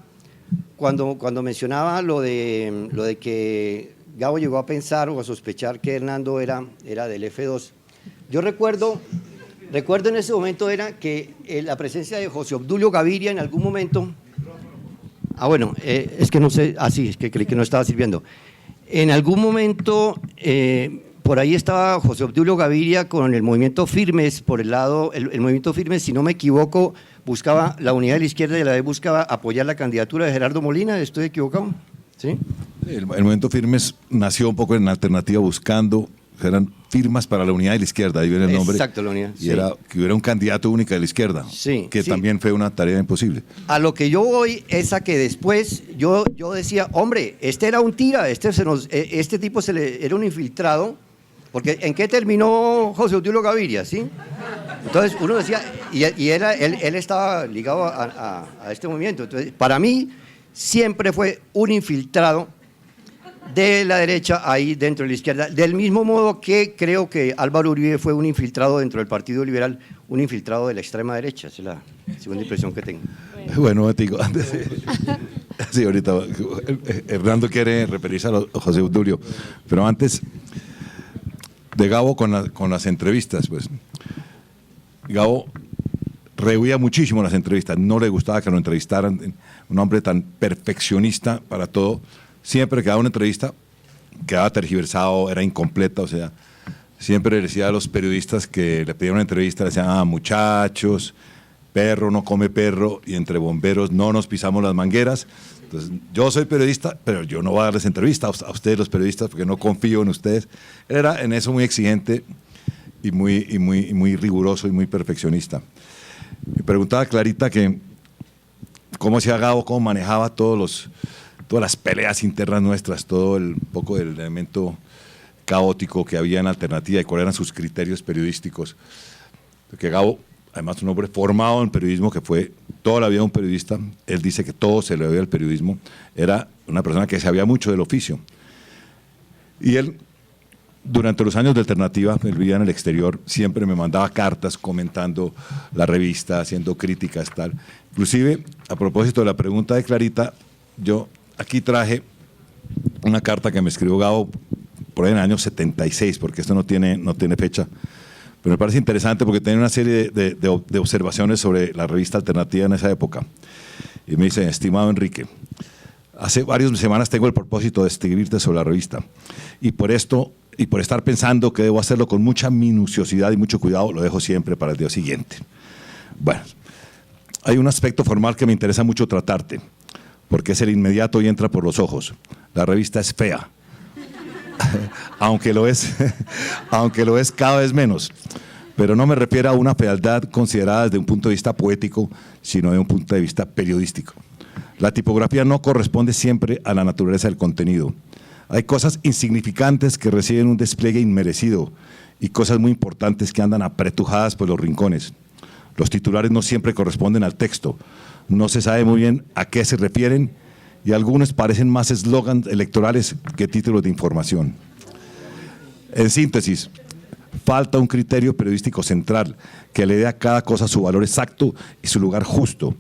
cuando mencionaba lo de que Gabo llegó a pensar o a sospechar que Hernando era del F2. Yo recuerdo en ese momento era que la presencia de José Obdulio Gaviria en algún momento... bueno, es que no sé, sí, es que creí que no estaba sirviendo. En algún momento por ahí estaba José Obdulio Gaviria con el movimiento Firmes, por el lado, el movimiento Firmes, si no me equivoco, buscaba la unidad de la izquierda y a la vez buscaba apoyar la candidatura de Gerardo Molina, ¿estoy equivocado? ¿Sí? El movimiento Firmes nació un poco en alternativa buscando, eran firmas para la unidad de la izquierda, ahí viene el nombre. Exacto, la unidad. Y era que hubiera un candidato único de la izquierda, Sí, que sí. también fue una tarea imposible. A lo que yo voy es a que después yo decía, hombre, este era un tira, este tipo era un infiltrado, porque ¿en qué terminó José Obdulio Gaviria? ¿Sí? Entonces uno decía, y él estaba ligado a este movimiento. Entonces, para mí siempre fue un infiltrado de la derecha ahí dentro de la izquierda, del mismo modo que creo que Álvaro Uribe fue un infiltrado dentro del Partido Liberal, un infiltrado de la extrema derecha, esa es la segunda impresión que tengo. Bueno, digo, antes sí, ahorita Hernando quiere referirse a José Obdulio, pero antes de Gabo con las entrevistas, pues Gabo rehuía muchísimo las entrevistas, no le gustaba que lo entrevistaran, un hombre tan perfeccionista para todo. Siempre que daba una entrevista, quedaba tergiversado, era incompleta, o sea, siempre le decía a los periodistas que le pedían una entrevista, le decían, muchachos, perro no come perro, y entre bomberos no nos pisamos las mangueras. Entonces, yo soy periodista, pero yo no voy a darles entrevista a ustedes los periodistas porque no confío en ustedes. Era en eso muy exigente y muy riguroso y muy perfeccionista. Me preguntaba Clarita que cómo hacía Gabo, cómo manejaba todas las peleas internas nuestras, todo el poco del elemento caótico que había en Alternativa y cuáles eran sus criterios periodísticos. Porque Gabo, además un hombre formado en periodismo, que fue toda la vida un periodista, él dice que todo se le debe al periodismo, era una persona que sabía mucho del oficio. Y él, durante los años de Alternativa, él vivía en el exterior, siempre me mandaba cartas comentando la revista, haciendo críticas, tal. Inclusive, a propósito de la pregunta de Clarita, yo aquí traje una carta que me escribió Gabo por ahí en el año 76, porque esto no tiene fecha, pero me parece interesante porque tiene una serie de observaciones sobre la revista Alternativa en esa época. Y me dice, estimado Enrique, hace varias semanas tengo el propósito de escribirte sobre la revista, y por estar pensando que debo hacerlo con mucha minuciosidad y mucho cuidado, lo dejo siempre para el día siguiente. Bueno, hay un aspecto formal que me interesa mucho tratarte, porque es el inmediato y entra por los ojos. La revista es fea, aunque lo es cada vez menos. Pero no me refiero a una fealdad considerada desde un punto de vista poético, sino de un punto de vista periodístico. La tipografía no corresponde siempre a la naturaleza del contenido. Hay cosas insignificantes que reciben un despliegue inmerecido y cosas muy importantes que andan apretujadas por los rincones. Los titulares no siempre corresponden al texto. No se sabe muy bien a qué se refieren y algunos parecen más eslogans electorales que títulos de información. En síntesis, falta un criterio periodístico central que le dé a cada cosa su valor exacto y su lugar justo.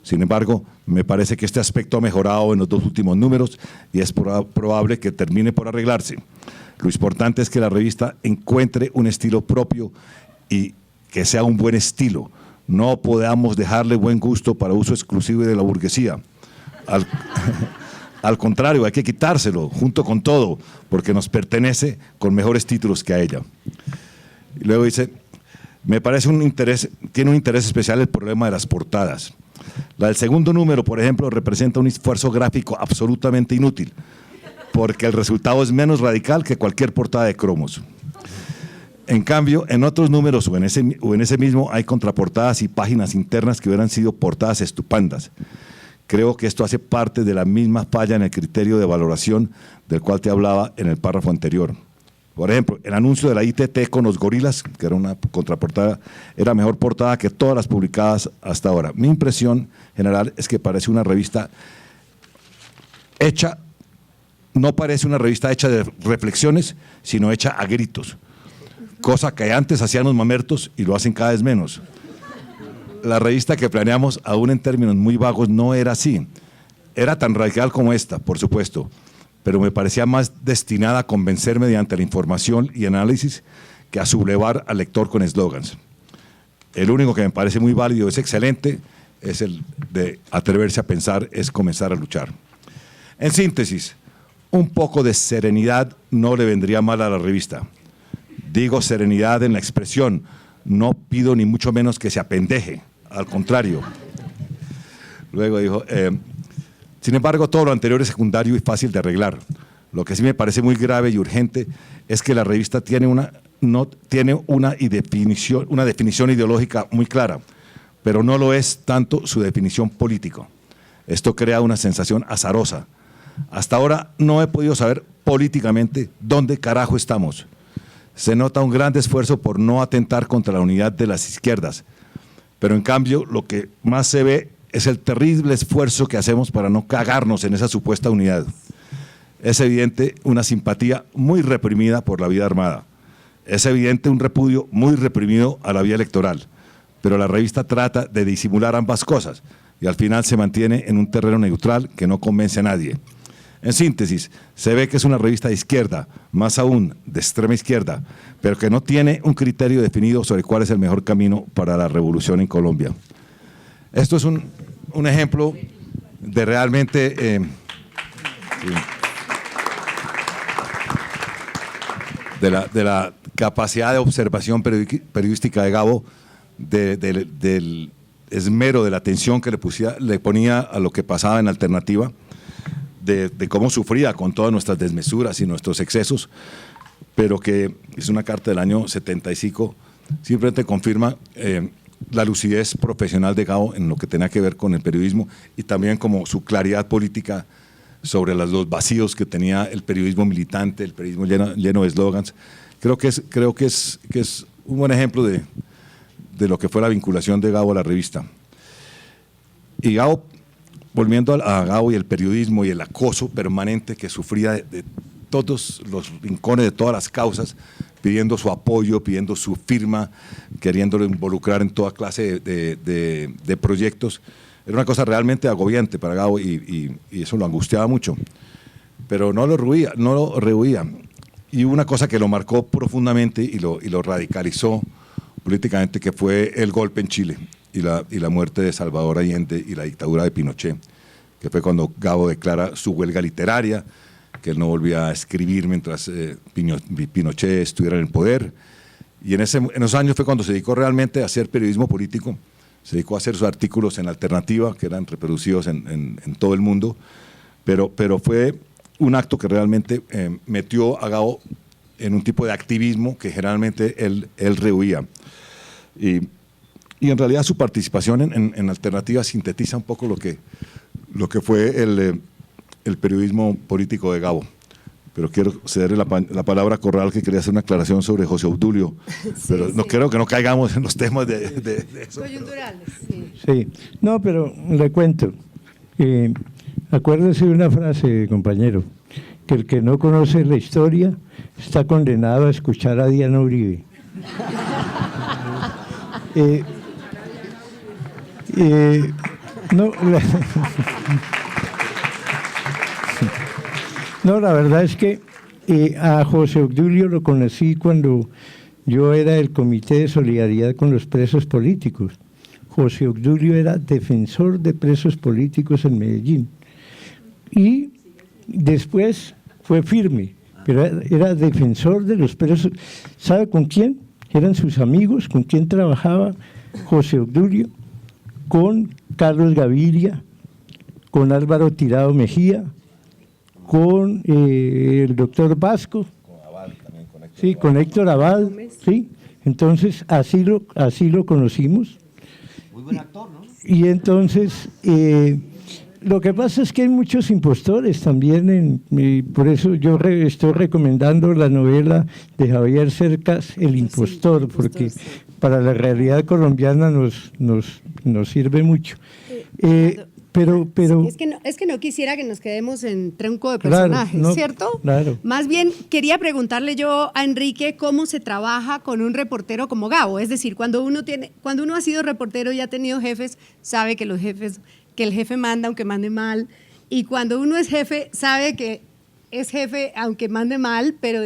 Sin embargo, me parece que este aspecto ha mejorado en los dos últimos números y es probable que termine por arreglarse. Lo importante es que la revista encuentre un estilo propio y que sea un buen estilo. No podamos dejarle buen gusto para uso exclusivo de la burguesía. Al contrario, hay que quitárselo junto con todo, porque nos pertenece con mejores títulos que a ella. Y luego dice, me parece tiene un interés especial el problema de las portadas. La del segundo número, por ejemplo, representa un esfuerzo gráfico absolutamente inútil, porque el resultado es menos radical que cualquier portada de cromos. En cambio, en otros números o en ese mismo hay contraportadas y páginas internas que hubieran sido portadas estupendas. Creo que esto hace parte de la misma falla en el criterio de valoración del cual te hablaba en el párrafo anterior. Por ejemplo, el anuncio de la ITT con los gorilas, que era una contraportada, era mejor portada que todas las publicadas hasta ahora. Mi impresión general es que parece una revista hecha, no parece una revista hecha de reflexiones, sino hecha a gritos. Cosa que antes hacían los mamertos y lo hacen cada vez menos. La revista que planeamos, aún en términos muy vagos, no era así. Era tan radical como esta, por supuesto, pero me parecía más destinada a convencer mediante la información y análisis que a sublevar al lector con eslogans. El único que me parece muy válido, es excelente, es el de atreverse a pensar, es comenzar a luchar. En síntesis, un poco de serenidad no le vendría mal a la revista. Digo serenidad en la expresión, no pido ni mucho menos que se apendeje, al contrario. Luego dijo, sin embargo, todo lo anterior es secundario y fácil de arreglar. Lo que sí me parece muy grave y urgente es que la revista tiene una definición ideológica muy clara, pero no lo es tanto su definición política. Esto crea una sensación azarosa. Hasta ahora no he podido saber políticamente dónde carajo estamos. Se nota un gran esfuerzo por no atentar contra la unidad de las izquierdas, pero en cambio lo que más se ve es el terrible esfuerzo que hacemos para no cagarnos en esa supuesta unidad. Es evidente una simpatía muy reprimida por la vida armada. Es evidente un repudio muy reprimido a la vía electoral, pero la revista trata de disimular ambas cosas y al final se mantiene en un terreno neutral que no convence a nadie. En síntesis, se ve que es una revista de izquierda, más aún de extrema izquierda, pero que no tiene un criterio definido sobre cuál es el mejor camino para la revolución en Colombia. Esto es un ejemplo de realmente de la capacidad de observación periodística de Gabo, del esmero, de la atención que le ponía a lo que pasaba en Alternativa, de cómo sufría con todas nuestras desmesuras y nuestros excesos, pero que es una carta del año 75, simplemente confirma la lucidez profesional de Gabo en lo que tenía que ver con el periodismo y también como su claridad política sobre los vacíos que tenía el periodismo militante, el periodismo lleno de eslogans. Creo que es un buen ejemplo de lo que fue la vinculación de Gabo a la revista. Y Gabo, volviendo a Gabo y el periodismo y el acoso permanente que sufría de todos los rincones, de todas las causas, pidiendo su apoyo, pidiendo su firma, queriéndolo involucrar en toda clase de proyectos. Era una cosa realmente agobiante para Gabo y eso lo angustiaba mucho, pero no lo rehuía. Y una cosa que lo marcó profundamente y lo radicalizó políticamente, que fue el golpe en Chile y la muerte de Salvador Allende y la dictadura de Pinochet, que fue cuando Gabo declara su huelga literaria, que él no volvía a escribir mientras Pinochet estuviera en el poder. Y en esos años fue cuando se dedicó realmente a hacer periodismo político. Se dedicó a hacer sus artículos en Alternativa, que eran reproducidos en todo el mundo, pero fue un acto que realmente metió a Gabo en un tipo de activismo que generalmente él rehuía. Y en realidad su participación en Alternativa sintetiza un poco lo que fue el periodismo político de Gabo. Pero quiero cederle la palabra a Corral, que quería hacer una aclaración sobre José Obdulio, pero no quiero que no caigamos en los temas de eso. Coyunturales, sí. No, pero le cuento. Acuérdese de una frase, compañero, que el que no conoce la historia está condenado a escuchar a Diana Uribe. No, la verdad es que a José Obdulio lo conocí cuando yo era del Comité de Solidaridad con los Presos Políticos. José Obdulio era defensor de presos políticos en Medellín. Y después fue firme, pero era defensor de los presos. ¿Sabe con quién? Eran sus amigos, con quién trabajaba José Obdulio, con Carlos Gaviria, con Álvaro Tirado Mejía, con el doctor Vasco, con Héctor Abad, sí. Entonces así lo conocimos. Muy buen actor, ¿no? Y entonces lo que pasa es que hay muchos impostores también, por eso yo estoy recomendando la novela de Javier Cercas, El impostor, porque para la realidad colombiana nos sirve mucho. Pero es que no quisiera que nos quedemos en tronco de personajes, claro, no, ¿cierto? Claro. Más bien quería preguntarle yo a Enrique cómo se trabaja con un reportero como Gabo. Es decir, cuando uno ha sido reportero y ha tenido jefes, sabe que el jefe manda aunque mande mal, y cuando uno es jefe sabe que es jefe aunque mande mal, pero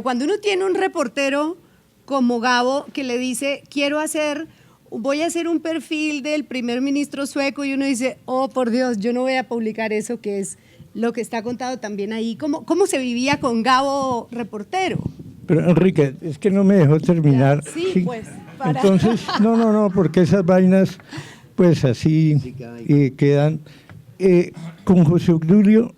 cuando uno tiene un reportero como Gabo que le dice voy a hacer un perfil del primer ministro sueco, y uno dice, oh por Dios, yo no voy a publicar eso, que es lo que está contado también ahí. ¿Cómo se vivía con Gabo reportero? Pero Enrique, es que no me dejó terminar. Sí, pues. Entonces, no, porque esas vainas, pues así quedan. Con José Obdulio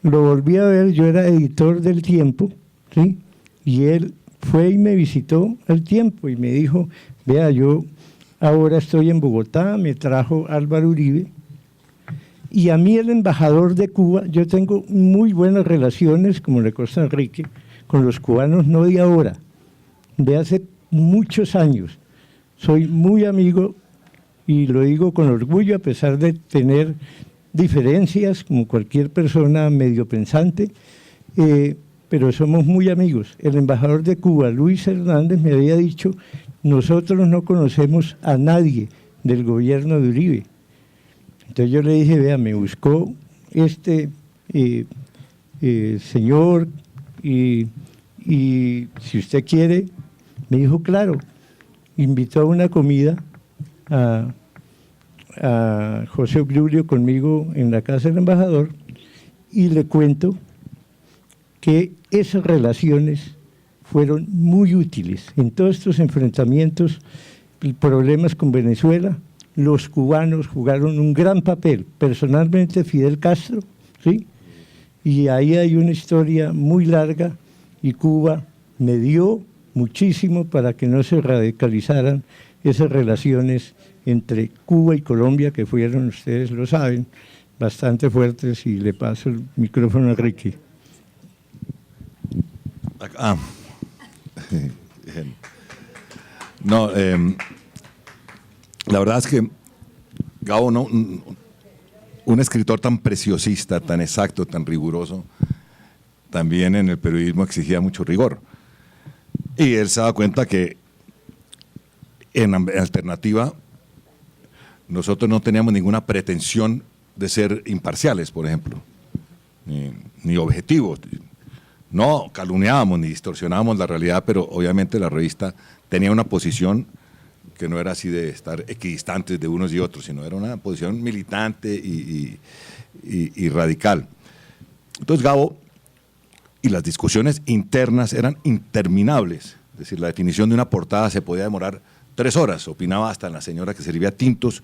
lo volví a ver, yo era editor del Tiempo, ¿sí? Y él fue y me visitó al Tiempo y me dijo, vea, yo ahora estoy en Bogotá, me trajo Álvaro Uribe, y a mí el embajador de Cuba, yo tengo muy buenas relaciones, como le consta a Enrique, con los cubanos, no de ahora, de hace muchos años. Soy muy amigo, y lo digo con orgullo, a pesar de tener diferencias, como cualquier persona medio pensante, pero somos muy amigos. El embajador de Cuba, Luis Hernández, me había dicho, nosotros no conocemos a nadie del gobierno de Uribe. Entonces yo le dije, vea, me buscó este señor y si usted quiere, me dijo, claro, invitó a una comida a José Obdulio conmigo en la casa del embajador y le cuento que esas relaciones fueron muy útiles en todos estos enfrentamientos, problemas con Venezuela. Los cubanos jugaron un gran papel, personalmente Fidel Castro, ¿sí? Y ahí hay una historia muy larga y Cuba me dio muchísimo para que no se radicalizaran esas relaciones entre Cuba y Colombia, que fueron, ustedes lo saben, bastante fuertes, y le paso el micrófono a Ricky. No, la verdad es que Gabo, no, un escritor tan preciosista, tan exacto, tan riguroso, también en el periodismo exigía mucho rigor. Y él se daba cuenta que en Alternativa nosotros no teníamos ninguna pretensión de ser imparciales, por ejemplo, ni objetivos. No calumniábamos ni distorsionábamos la realidad, pero obviamente la revista tenía una posición que no era así de estar equidistantes de unos y otros, sino era una posición militante y radical. Entonces Gabo y las discusiones internas eran interminables. Es decir, la definición de una portada se podía demorar 3 horas, opinaba hasta la señora que servía tintos,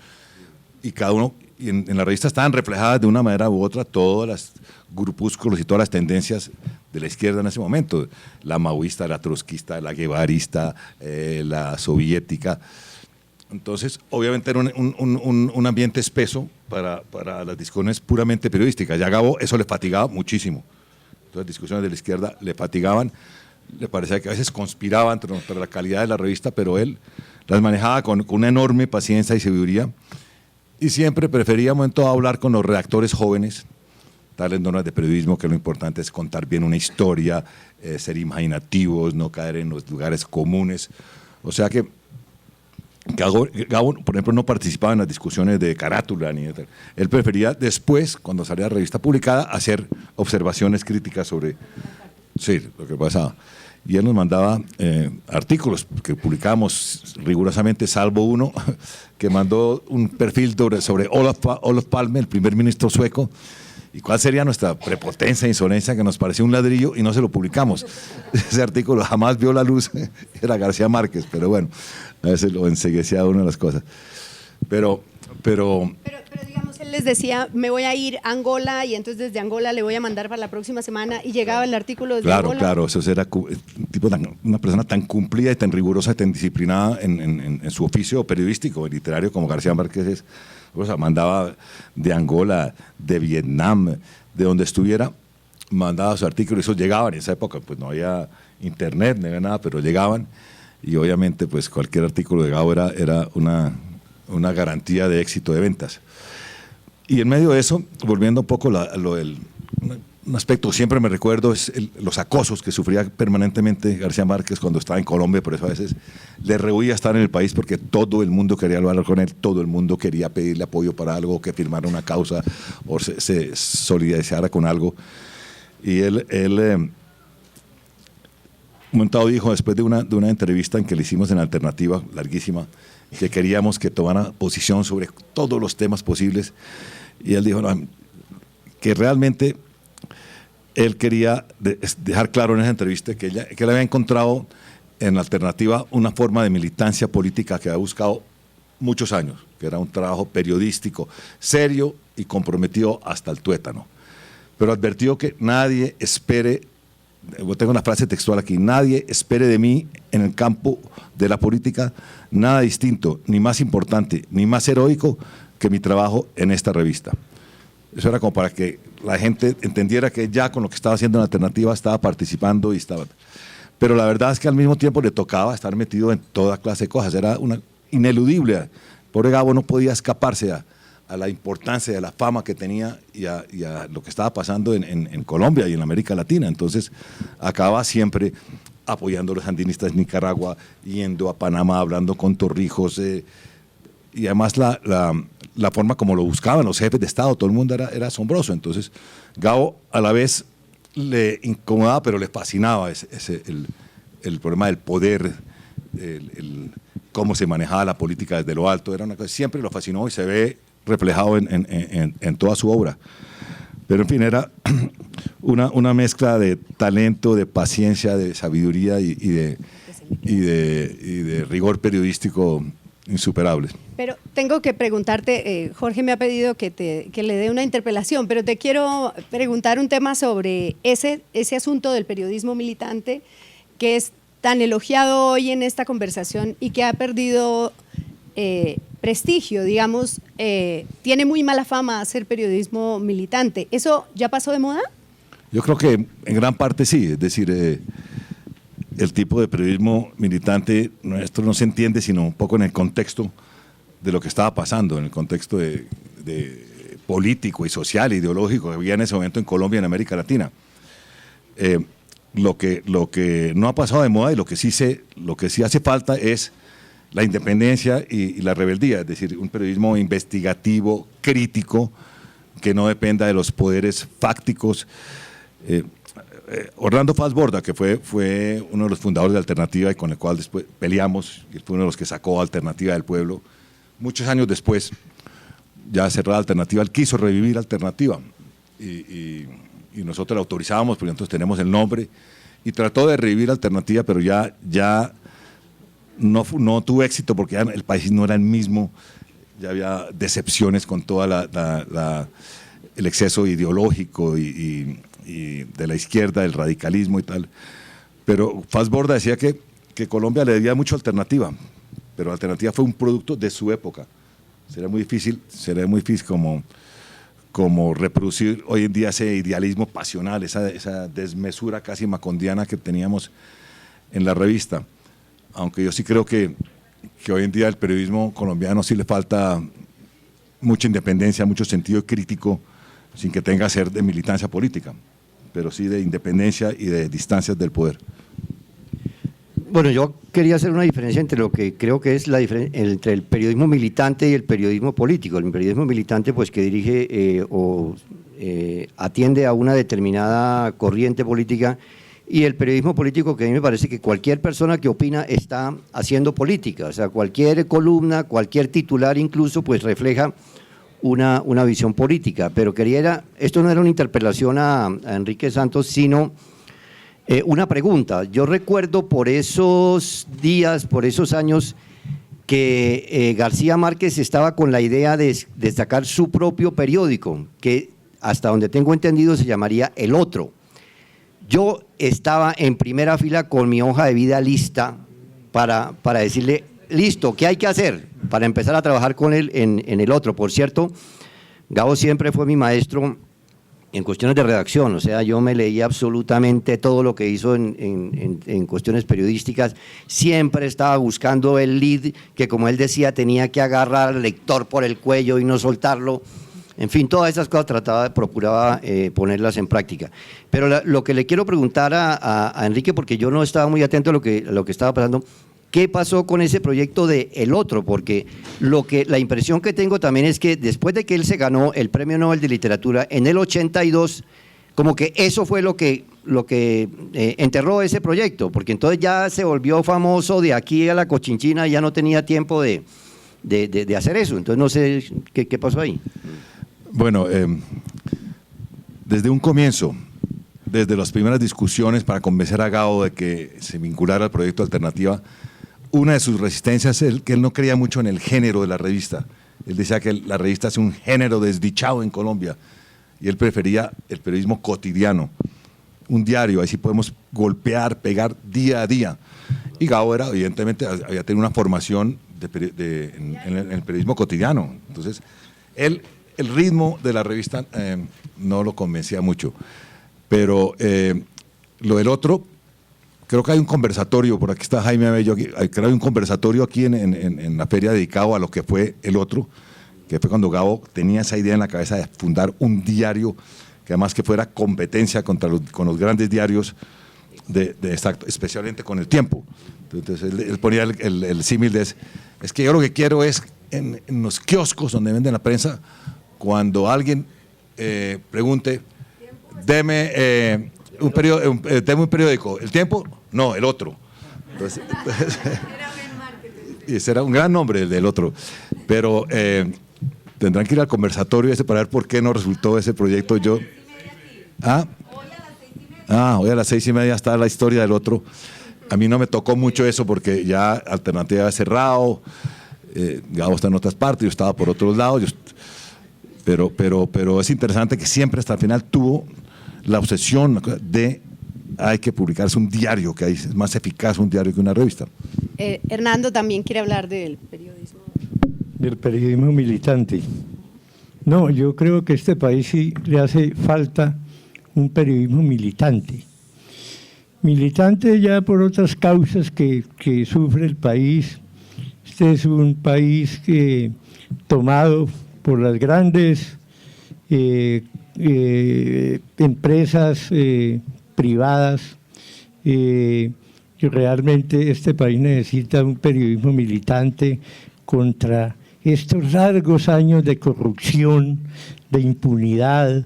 y cada uno, y en la revista estaban reflejadas de una manera u otra todos los grupúsculos y todas las tendencias de la izquierda en ese momento, la maoísta, la trotskista, la guevarista, la soviética. Entonces, obviamente era un ambiente espeso para las discusiones puramente periodísticas. Ya a Gabo eso le fatigaba muchísimo. Entonces, las discusiones de la izquierda le fatigaban, le parecía que a veces conspiraban contra la calidad de la revista, pero él las manejaba con una enorme paciencia y sabiduría, y siempre preferíamos en todo hablar con los redactores jóvenes, darles normas de periodismo, que lo importante es contar bien una historia, ser imaginativos, no caer en los lugares comunes. O sea que Gabo, por ejemplo, no participaba en las discusiones de carátula, ni de, él prefería después, cuando salía la revista publicada, hacer observaciones críticas sobre lo que pasaba. Y él nos mandaba artículos que publicábamos rigurosamente, salvo uno que mandó un perfil sobre Olof Palme, el primer ministro sueco, y cuál sería nuestra prepotencia e insolencia, que nos pareció un ladrillo y no se lo publicamos. Ese artículo jamás vio la luz, era García Márquez, pero bueno, a veces lo enceguecía una de las cosas. Pero digamos, él les decía, me voy a ir a Angola y entonces desde Angola le voy a mandar para la próxima semana, y llegaba el artículo desde Angola. Claro, eso era una persona tan cumplida y tan rigurosa y tan disciplinada en su oficio periodístico, literario, como García Márquez es. O sea, mandaba de Angola, de Vietnam, de donde estuviera, mandaba sus artículos, esos llegaban en esa época, pues no había internet, no había nada, pero llegaban, y obviamente pues cualquier artículo de Gabo era una garantía de éxito de ventas. Y en medio de eso, volviendo un poco un aspecto que siempre me recuerdo es los acosos que sufría permanentemente García Márquez cuando estaba en Colombia. Por eso a veces le rehuía estar en el país, porque todo el mundo quería hablar con él, todo el mundo quería pedirle apoyo para algo, que firmara una causa o se solidarizara con algo. Y él un momento dijo, después de una entrevista en que le hicimos en Alternativa, larguísima, que queríamos que tomara posición sobre todos los temas posibles, y él dijo, no, que realmente él quería dejar claro en esa entrevista que él había encontrado en la Alternativa una forma de militancia política que había buscado muchos años, que era un trabajo periodístico serio y comprometido hasta el tuétano. Pero advirtió que nadie espere, yo tengo una frase textual aquí, nadie espere de mí en el campo de la política nada distinto, ni más importante, ni más heroico que mi trabajo en esta revista. Eso era como para que la gente entendiera que ya con lo que estaba haciendo en la Alternativa estaba participando y estaba... Pero la verdad es que al mismo tiempo le tocaba estar metido en toda clase de cosas, era una ineludible. Pobre Gabo no podía escaparse a la importancia de la fama que tenía y a lo que estaba pasando en Colombia y en América Latina. Entonces acababa siempre apoyando a los sandinistas de Nicaragua, yendo a Panamá, hablando con Torrijos, y además la forma como lo buscaban los jefes de Estado, todo el mundo era asombroso. Entonces Gabo a la vez le incomodaba, pero le fascinaba el problema del poder, cómo se manejaba la política desde lo alto, era una cosa, siempre lo fascinó y se ve reflejado en toda su obra. Pero en fin, era una mezcla de talento, de paciencia, de sabiduría y de rigor periodístico insuperables. Pero tengo que preguntarte, Jorge me ha pedido que le dé una interpelación, pero te quiero preguntar un tema sobre ese asunto del periodismo militante que es tan elogiado hoy en esta conversación y que ha perdido prestigio, digamos, tiene muy mala fama hacer periodismo militante. ¿Eso ya pasó de moda? Yo creo que en gran parte sí, es decir, el tipo de periodismo militante nuestro no se entiende sino un poco en el contexto de lo que estaba pasando, en el contexto de político y social, ideológico que había en ese momento en Colombia y en América Latina. Lo que no ha pasado de moda y lo que sí hace falta es la independencia y la rebeldía, es decir, un periodismo investigativo, crítico, que no dependa de los poderes fácticos. Orlando Fassborda, que fue uno de los fundadores de Alternativa y con el cual después peleamos, y fue uno de los que sacó Alternativa del Pueblo, muchos años después, ya cerrada Alternativa, él quiso revivir Alternativa y nosotros la autorizábamos porque entonces tenemos el nombre y trató de revivir Alternativa, pero ya no tuvo éxito porque ya el país no era el mismo, ya había decepciones con toda el exceso ideológico y de la izquierda, el radicalismo y tal. Pero Fassborda decía que Colombia le debía mucho a Alternativa, pero Alternativa fue un producto de su época. Sería muy difícil como reproducir hoy en día ese idealismo pasional, esa desmesura casi macondiana que teníamos en la revista. Aunque yo sí creo que hoy en día el periodismo colombiano sí le falta mucha independencia, mucho sentido crítico, sin que tenga que ser de militancia política, pero sí de independencia y de distancias del poder. Bueno, yo quería hacer una diferencia entre lo que creo que es la diferencia entre el periodismo militante y el periodismo político. El periodismo militante, pues, que dirige atiende a una determinada corriente política, y el periodismo político, que a mí me parece que cualquier persona que opina está haciendo política. O sea, cualquier columna, cualquier titular incluso, pues refleja una visión política. Pero esto no era una interpelación a Enrique Santos, sino una pregunta. Yo recuerdo por esos días, por esos años, que García Márquez estaba con la idea de sacar su propio periódico, que hasta donde tengo entendido se llamaría El Otro. Yo estaba en primera fila con mi hoja de vida lista para decirle, listo, ¿qué hay que hacer para empezar a trabajar con él en El Otro? Por cierto, Gabo siempre fue mi maestro en cuestiones de redacción, o sea, yo me leía absolutamente todo lo que hizo en cuestiones periodísticas, siempre estaba buscando el lead, que como él decía, tenía que agarrar al lector por el cuello y no soltarlo. En fin, todas esas cosas procuraba ponerlas en práctica. Pero lo que le quiero preguntar a Enrique, porque yo no estaba muy atento a lo que estaba pasando, ¿qué pasó con ese proyecto de El Otro? Porque la impresión que tengo también es que después de que él se ganó el Premio Nobel de Literatura en el 82, como que eso fue lo que enterró ese proyecto, porque entonces ya se volvió famoso de aquí a la Cochinchina y ya no tenía tiempo de hacer eso. Entonces no sé qué pasó ahí. Bueno, desde un comienzo desde las primeras discusiones para convencer a Gabo de que se vinculara al proyecto Alternativa, una de sus resistencias es que él no creía mucho en el género de la revista. Él decía que la revista es un género desdichado en Colombia y él prefería el periodismo cotidiano, un diario, ahí sí podemos golpear, pegar día a día. Y Gabo era, evidentemente, había tenido una formación en el periodismo cotidiano. Entonces, el ritmo de la revista no lo convencía mucho. Pero lo del otro, creo que hay un conversatorio, por aquí está Jaime Abello, creo que hay un conversatorio aquí en la feria dedicado a lo que fue el otro, que fue cuando Gabo tenía esa idea en la cabeza de fundar un diario que además que fuera competencia con los grandes diarios, exacto, especialmente con El Tiempo. Entonces él ponía el símil de es que yo lo que quiero es en los kioscos donde venden la prensa, cuando alguien pregunte, deme un periódico, ¿El Tiempo? No, el otro. Entonces, ese era un gran nombre, el del otro. Pero tendrán que ir al conversatorio ese para ver por qué no resultó ese proyecto. Hoy a las 6:30 está la historia del otro. A mí no me tocó mucho eso porque ya Alternativa había cerrado, Gabo está en otras partes, yo estaba por otros lados, pero es interesante que siempre hasta el final tuvo la obsesión de hay que publicarse un diario, que es más eficaz un diario que una revista. Hernando también quiere hablar del periodismo. Del periodismo militante. No, yo creo que a este país sí le hace falta un periodismo militante. Militante ya por otras causas que sufre el país. Este es un país tomado por las grandes empresas privadas. Y realmente este país necesita un periodismo militante contra estos largos años de corrupción, de impunidad,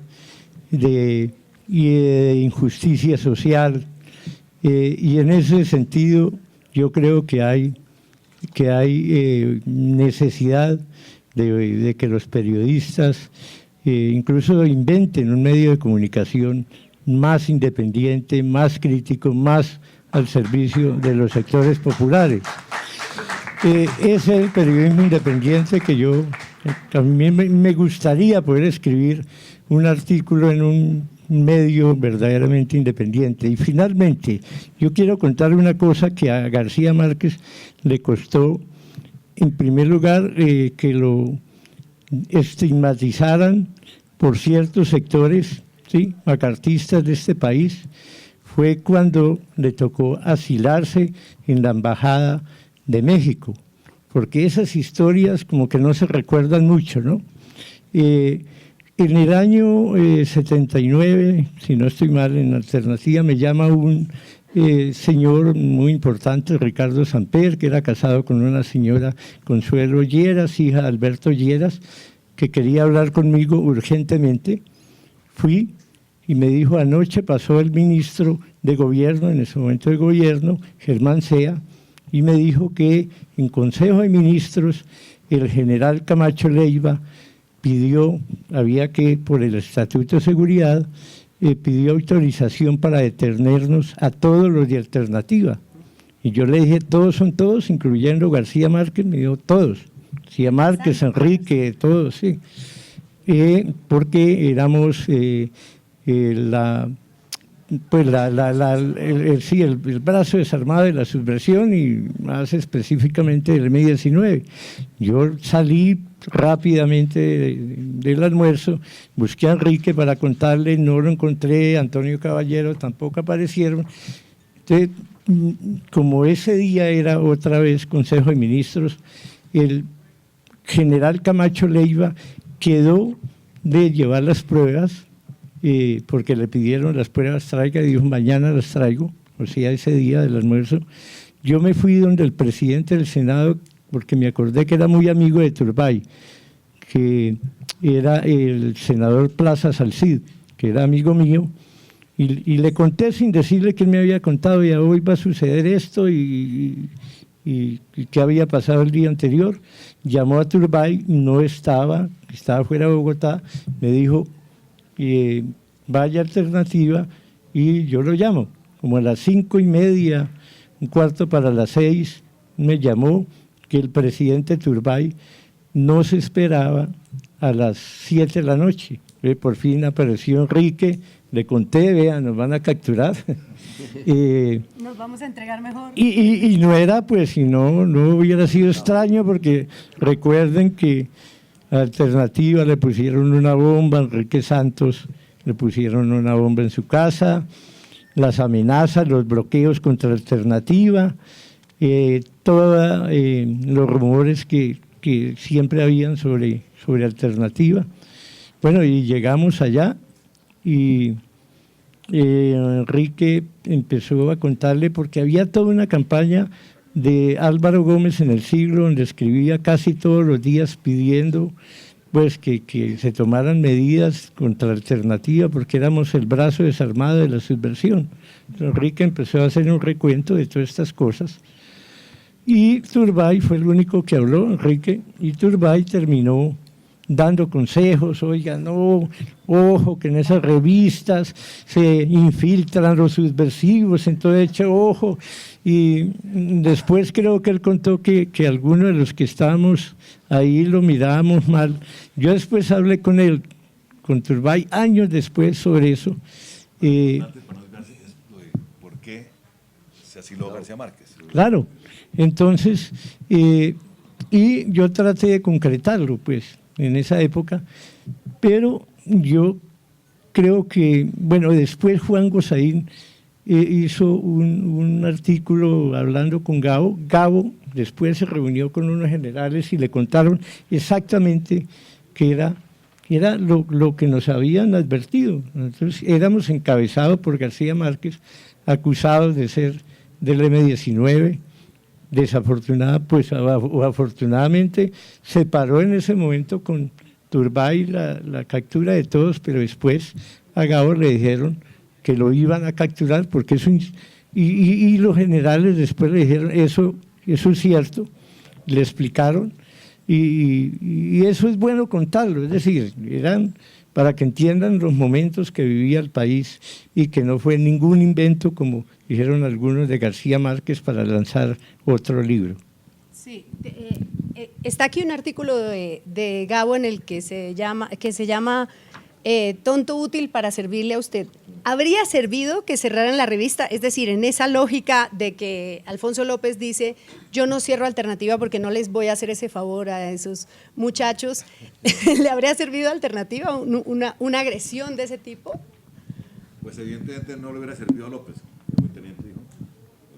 de injusticia social, y en ese sentido yo creo que hay necesidad de que los periodistas incluso inventen un medio de comunicación más independiente, más crítico, más al servicio de los sectores populares. Es el periodismo independiente que a mí me gustaría poder escribir un artículo en un medio verdaderamente independiente. Y finalmente, yo quiero contarle una cosa que a García Márquez le costó, en primer lugar, que lo estigmatizaran por ciertos sectores, ¿sí?, macartistas de este país. Fue cuando le tocó asilarse en la Embajada de México, porque esas historias como que no se recuerdan mucho, ¿no? En el año 79, si no estoy mal, en Alternativa me llama un señor muy importante, Ricardo Samper, que era casado con una señora Consuelo Lleras, hija de Alberto Lleras, que quería hablar conmigo urgentemente. Fui y me dijo, anoche pasó el ministro de Gobierno, en ese momento de Gobierno, Germán Sea, y me dijo que en Consejo de Ministros el general Camacho Leiva pidió, por el Estatuto de Seguridad, pidió autorización para detenernos a todos los de Alternativa. Y yo le dije, todos son todos, incluyendo García Márquez. Me dijo, todos. García Márquez, Enrique, todos, sí. Porque éramos el brazo desarmado de la subversión y más específicamente del M-19. Yo salí rápidamente del almuerzo, busqué a Enrique para contarle, no lo encontré, Antonio Caballero tampoco aparecieron. Entonces, como ese día era otra vez Consejo de Ministros, el general Camacho Leiva quedó de llevar las pruebas, porque le pidieron las pruebas, traiga, y dijo, mañana las traigo, o sea, ese día del almuerzo. Yo me fui donde el presidente del Senado, porque me acordé que era muy amigo de Turbay, que era el senador Plaza Salcid, que era amigo mío, y le conté sin decirle que él me había contado, ya hoy va a suceder esto, y qué había pasado el día anterior. Llamó a Turbay, no estaba fuera de Bogotá, me dijo, vaya Alternativa, y yo lo llamo, como a las 5:30, 5:45, me llamó que el presidente Turbay no se esperaba a las 7 de la noche. Por fin apareció Enrique, le conté, vean, nos van a capturar. Nos vamos a entregar mejor. Y no era, pues, si no hubiera sido extraño, porque recuerden que a Alternativa le pusieron una bomba, a Enrique Santos le pusieron una bomba en su casa, las amenazas, los bloqueos contra Alternativa, todos los rumores que siempre habían sobre Alternativa. Bueno, y llegamos allá y Enrique empezó a contarle, porque había toda una campaña de Álvaro Gómez en El Siglo, donde escribía casi todos los días pidiendo pues que se tomaran medidas contra la Alternativa, porque éramos el brazo desarmado de la subversión. Entonces, Enrique empezó a hacer un recuento de todas estas cosas, y Turbay fue el único que habló, Enrique, y Turbay terminó dando consejos. Oiga, no, ojo, que en esas revistas se infiltran los subversivos, entonces eche ojo. Y después creo que él contó que algunos de los que estábamos ahí lo mirábamos mal. Yo después hablé con él, con Turbay, años después sobre eso. ¿Por qué se asiló García Márquez? Claro, entonces, y yo traté de concretarlo, pues, en esa época, pero yo creo que, bueno, después Juan Gosaín hizo un artículo hablando con Gabo. Gabo después se reunió con unos generales y le contaron exactamente que era lo que nos habían advertido. Entonces éramos encabezados por García Márquez, acusados de ser del M-19, afortunadamente se paró en ese momento con Turbay la captura de todos, pero después a Gabo le dijeron que lo iban a capturar, porque eso, y los generales después le dijeron, eso es cierto, le explicaron, y eso es bueno contarlo, es decir, eran para que entiendan los momentos que vivía el país, y que no fue ningún invento, como dijeron algunos, de García Márquez para lanzar otro libro. Sí, está aquí un artículo de Gabo en el que se llama Tonto útil para servirle a usted. ¿Habría servido que cerraran la revista? Es decir, en esa lógica de que Alfonso López dice, yo no cierro Alternativa porque no les voy a hacer ese favor a esos muchachos, ¿le habría servido Alternativa una agresión de ese tipo? Pues evidentemente no le hubiera servido a López, muy teniente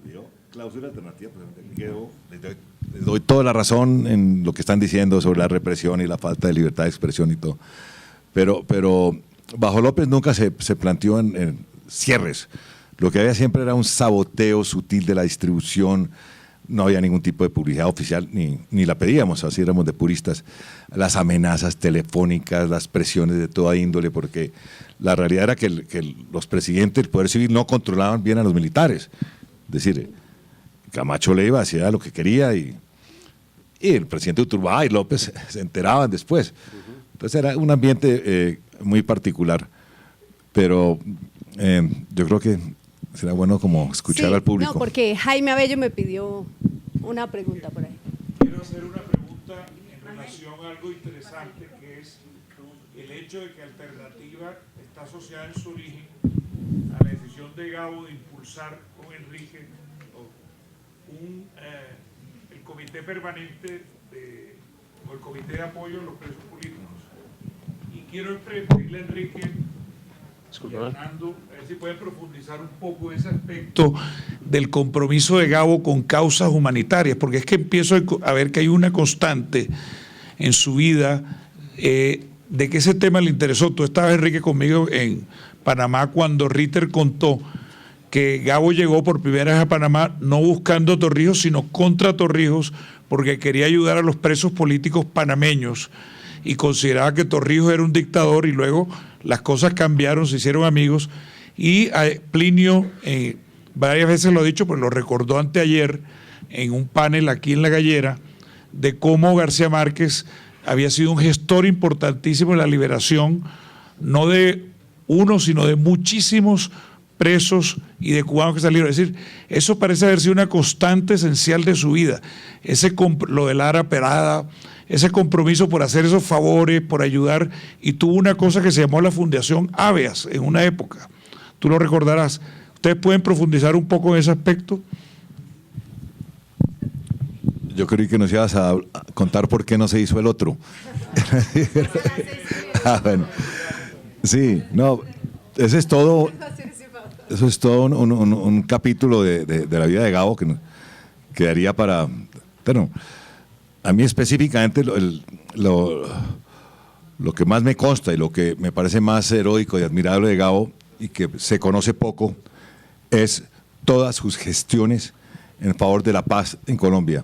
dijo, cláusula Alternativa, pues les doy toda la razón en lo que están diciendo sobre la represión y la falta de libertad de expresión y todo, pero bajo López nunca se planteó en cierres. Lo que había siempre era un saboteo sutil de la distribución. No había ningún tipo de publicidad oficial, ni la pedíamos, así éramos de puristas. Las amenazas telefónicas, las presiones de toda índole, porque la realidad era que los presidentes del Poder Civil no controlaban bien a los militares. Es decir, Camacho Leiva hacía lo que quería y el presidente Uturbay y López se enteraban después. Entonces era un ambiente muy particular, pero yo creo que será bueno como escuchar al público. No, porque Jaime Abello me pidió una pregunta por ahí. Quiero hacer una pregunta en relación a algo interesante, que es el hecho de que Alternativa está asociada en su origen a la decisión de Gabo de impulsar con Enrique el comité permanente o el comité de apoyo a los presos políticos. Y quiero pedirle a Enrique y a Hernando, a ver si pueden profundizar un poco ese aspecto del compromiso de Gabo con causas humanitarias, porque es que empiezo a ver que hay una constante en su vida de que ese tema le interesó. Tú estabas, Enrique, conmigo en Panamá cuando Ritter contó que Gabo llegó por primera vez a Panamá no buscando a Torrijos, sino contra Torrijos, porque quería ayudar a los presos políticos panameños y consideraba que Torrijos era un dictador, y luego las cosas cambiaron, se hicieron amigos, y Plinio varias veces lo ha dicho, pues lo recordó anteayer en un panel aquí en La Gallera, de cómo García Márquez había sido un gestor importantísimo en la liberación, no de uno, sino de muchísimos presos y de cubanos que salieron. Es decir, eso parece haber sido una constante esencial de su vida. Lo de Lara Perada, ese compromiso por hacer esos favores, por ayudar, y tuvo una cosa que se llamó la Fundación Áveas en una época. Tú lo recordarás. ¿Ustedes pueden profundizar un poco en ese aspecto? Yo creí que nos ibas a contar por qué no se hizo el otro. Bueno. Sí, no, eso es todo un capítulo de la vida de Gabo que quedaría para... Bueno, a mí específicamente lo que más me consta y lo que me parece más heroico y admirable de Gabo y que se conoce poco es todas sus gestiones en favor de la paz en Colombia.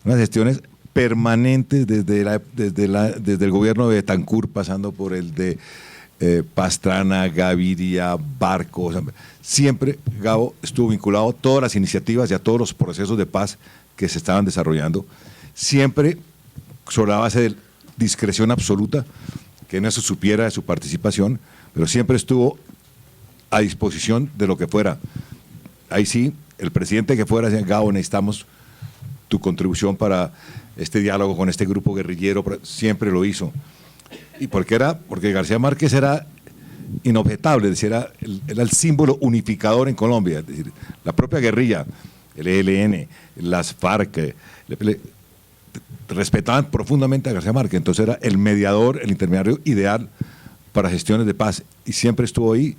Unas gestiones permanentes desde el gobierno de Betancourt, pasando por el de Pastrana, Gaviria, Barcos. Siempre Gabo estuvo vinculado a todas las iniciativas y a todos los procesos de paz que se estaban desarrollando, siempre sobre la base de discreción absoluta, que no se supiera de su participación, pero siempre estuvo a disposición de lo que fuera. Ahí sí, el presidente que fuera decía: Gabo, necesitamos tu contribución para este diálogo con este grupo guerrillero, siempre lo hizo. ¿Y por qué era? Porque García Márquez era inobjetable, es decir, era el símbolo unificador en Colombia, es decir, la propia guerrilla, el ELN, las FARC, respetaban profundamente a García Márquez, entonces era el mediador, el intermediario ideal para gestiones de paz, y siempre estuvo ahí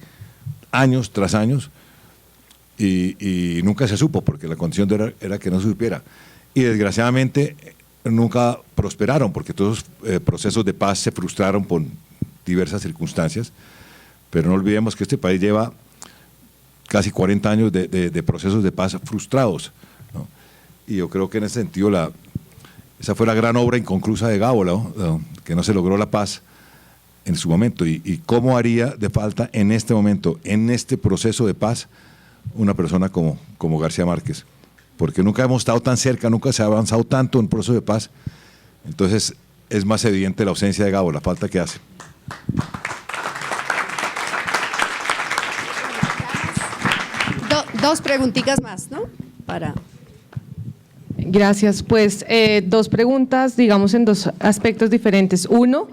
años tras años, y nunca se supo, porque la condición era que no se supiera. Y desgraciadamente nunca prosperaron, porque todos los procesos de paz se frustraron por diversas circunstancias, pero no olvidemos que este país lleva casi 40 años de procesos de paz frustrados, ¿no? Y yo creo que en ese sentido esa fue la gran obra inconclusa de Gabo, ¿no? Que no se logró la paz en su momento, y cómo haría de falta en este momento, en este proceso de paz, una persona como García Márquez, porque nunca hemos estado tan cerca, nunca se ha avanzado tanto en un proceso de paz. Entonces es más evidente la ausencia de Gabo, la falta que hace. Dos preguntitas más, ¿no? Gracias. Pues dos preguntas, digamos, en dos aspectos diferentes. Uno,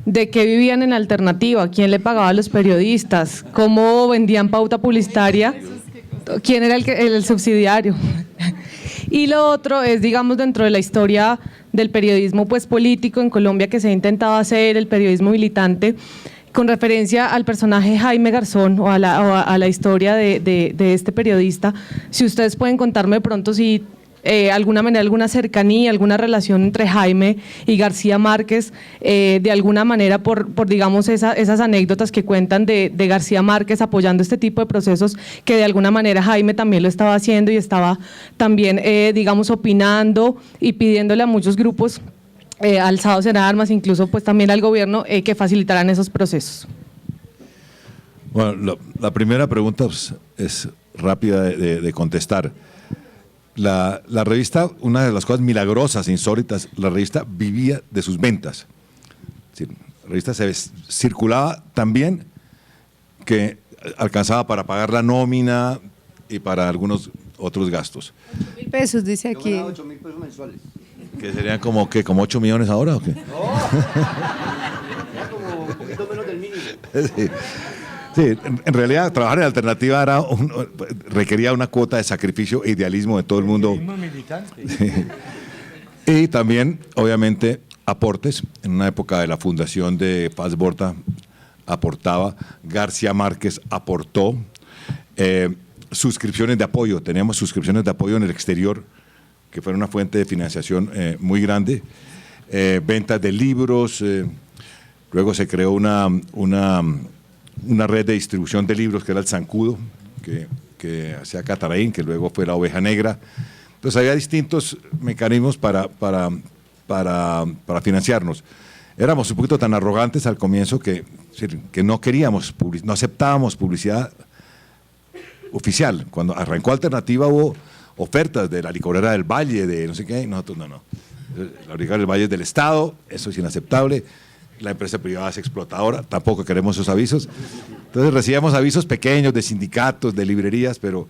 ¿de qué vivían en alternativa? ¿Quién le pagaba a los periodistas? ¿Cómo vendían pauta publicitaria? ¿Quién era el subsidiario? Y lo otro es, digamos, dentro de la historia del periodismo pues político en Colombia que se ha intentado hacer, el periodismo militante, con referencia al personaje Jaime Garzón o a la historia de este periodista, si ustedes pueden contarme de pronto si alguna manera, alguna cercanía, alguna relación entre Jaime y García Márquez, de alguna manera por digamos, esas anécdotas que cuentan de García Márquez apoyando este tipo de procesos, que de alguna manera Jaime también lo estaba haciendo y estaba también, digamos, opinando y pidiéndole a muchos grupos alzados en armas, incluso pues también al gobierno, que facilitaran esos procesos. Bueno, la primera pregunta pues, es rápida de contestar. La revista, una de las cosas milagrosas, insólitas, la revista vivía de sus ventas. Sí, la revista se circulaba tan bien que alcanzaba para pagar la nómina y para algunos otros gastos. 8.000 pesos, dice aquí. 8.000 pesos mensuales. ¿Que serían como 8 millones ahora o qué? No, era como un poquito menos del mínimo. Sí. Sí, en realidad trabajar en alternativa requería una cuota de sacrificio e idealismo de todo el mundo. Sí. Y también, obviamente, aportes. En una época de la fundación de Paz Borda aportaba, García Márquez aportó, suscripciones de apoyo. Teníamos suscripciones de apoyo en el exterior, que fue una fuente de financiación muy grande. Ventas de libros, luego se creó una red de distribución de libros que era el Zancudo, que hacía Cataraín, que luego fue la Oveja Negra. Entonces había distintos mecanismos para financiarnos. Éramos un poquito tan arrogantes al comienzo que no queríamos, no aceptábamos publicidad oficial. Cuando arrancó Alternativa hubo ofertas de la licorera del Valle, de no sé qué, nosotros no. La licorera del Valle es del Estado, eso es inaceptable. la empresa privada es explotadora, tampoco queremos esos avisos. Entonces recibíamos avisos pequeños de sindicatos, de librerías, pero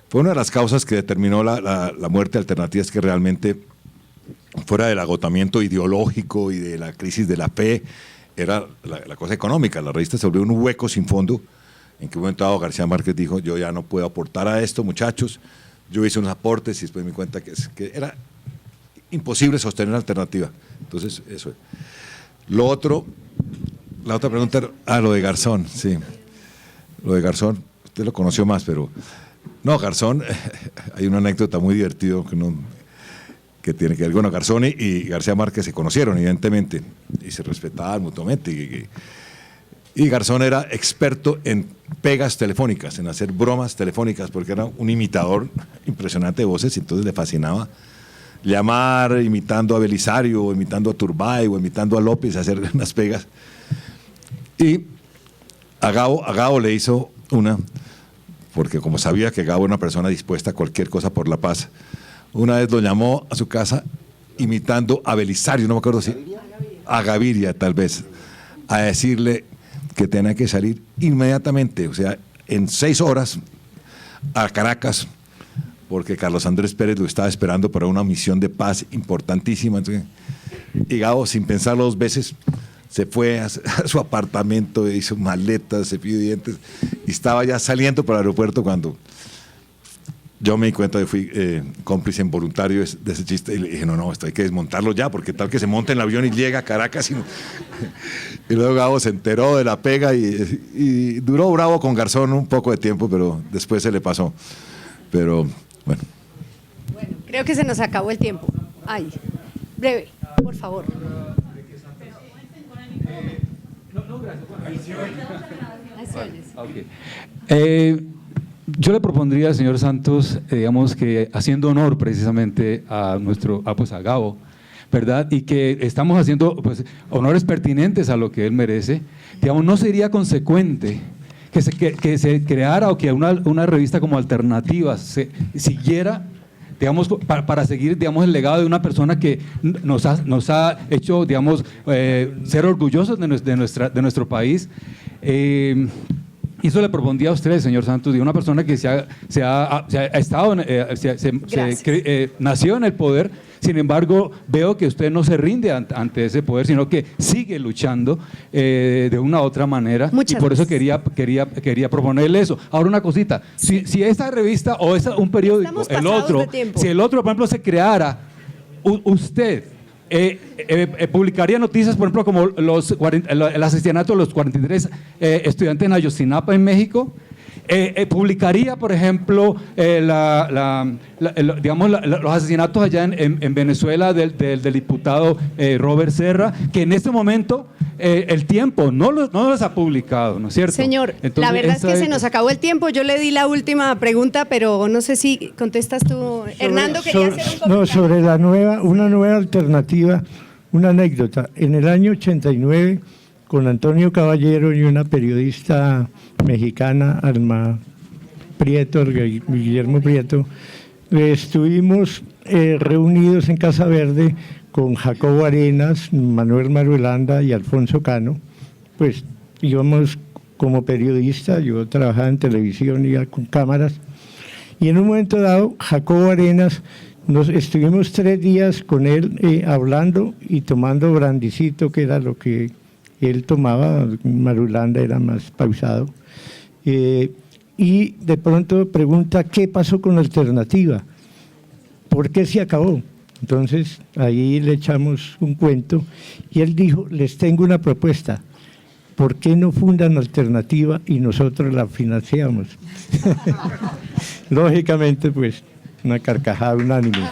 fue una de las causas que determinó la muerte alternativa, es que realmente, fuera del agotamiento ideológico y de la crisis de la fe, era la cosa económica. La revista se volvió un hueco sin fondo, en que un momento dado García Márquez dijo, yo ya no puedo aportar a esto, muchachos. Yo hice unos aportes y después me di cuenta que era imposible sostener la alternativa. Entonces, eso es. Lo otro, la otra pregunta era, lo de Garzón, sí. Lo de Garzón, usted lo conoció más, pero... No, Garzón, hay una anécdota muy divertida que tiene que ver, bueno, Garzón y García Márquez se conocieron, evidentemente, y se respetaban mutuamente. Y Garzón era experto en pegas telefónicas, en hacer bromas telefónicas, porque era un imitador impresionante de voces, y entonces le fascinaba llamar imitando a Belisario, o imitando a Turbay, o imitando a López, hacer unas pegas. Y a Gabo le hizo una, porque como sabía que Gabo era una persona dispuesta a cualquier cosa por la paz, una vez lo llamó a su casa imitando a Belisario, no me acuerdo si, a Gaviria tal vez, a decirle que tenía que salir inmediatamente, o sea, en 6 horas a Caracas, porque Carlos Andrés Pérez lo estaba esperando para una misión de paz importantísima. Entonces, y Gabo, sin pensarlo 2 veces, se fue a su apartamento, hizo maletas, cepillo de dientes, y estaba ya saliendo para el aeropuerto cuando yo me di cuenta que fui cómplice involuntario de ese chiste, y le dije, no, esto hay que desmontarlo ya, porque tal que se monte en el avión y llega a Caracas. Y luego Gabo se enteró de la pega y duró bravo con Garzón un poco de tiempo, pero después se le pasó. Pero bueno. Bueno, creo que se nos acabó el tiempo. Ay, breve, por favor. Yo le propondría al señor Santos, digamos que haciendo honor precisamente a a Gabo, ¿verdad? Y que estamos haciendo pues honores pertinentes a lo que él merece, digamos, no sería consecuente que se creara o que una revista como Alternativas se siguiera, digamos, para seguir, digamos, el legado de una persona que nos ha hecho, digamos, ser orgullosos de nuestro país. Y eso le propondría a usted, señor Santos, de una persona que nació en el poder. Sin embargo, veo que usted no se rinde ante ese poder, sino que sigue luchando de una u otra manera. Muchas y por eso gracias. quería proponerle eso. Ahora, una cosita, si esta revista o un periódico, si el otro, por ejemplo, se creara, usted publicaría noticias, por ejemplo, como el asesinato de los 43 estudiantes en Ayotzinapa, en México. Publicaría, por ejemplo, los asesinatos allá en Venezuela del diputado Robert Serra, que en este momento el Tiempo no los ha publicado, ¿no es cierto? Señor, entonces, la verdad es que se nos acabó el tiempo. Yo le di la última pregunta, pero no sé si contestas tú. Hernando quería hacer un comentario. No, sobre una nueva alternativa, una anécdota. En el año 89, con Antonio Caballero y una periodista mexicana, Alma Prieto, Guillermo Prieto, estuvimos reunidos en Casa Verde con Jacobo Arenas, Manuel Marulanda y Alfonso Cano. Pues íbamos como periodista, yo trabajaba en televisión y con cámaras, y en un momento dado Jacobo Arenas, estuvimos 3 días con él hablando y tomando brandicito, que era lo que él tomaba. Marulanda era más pausado, y de pronto pregunta, ¿qué pasó con la Alternativa? ¿Por qué se acabó? Entonces ahí le echamos un cuento y él dijo, les tengo una propuesta, ¿por qué no fundan Alternativa y nosotros la financiamos? Lógicamente, pues, una carcajada unánime.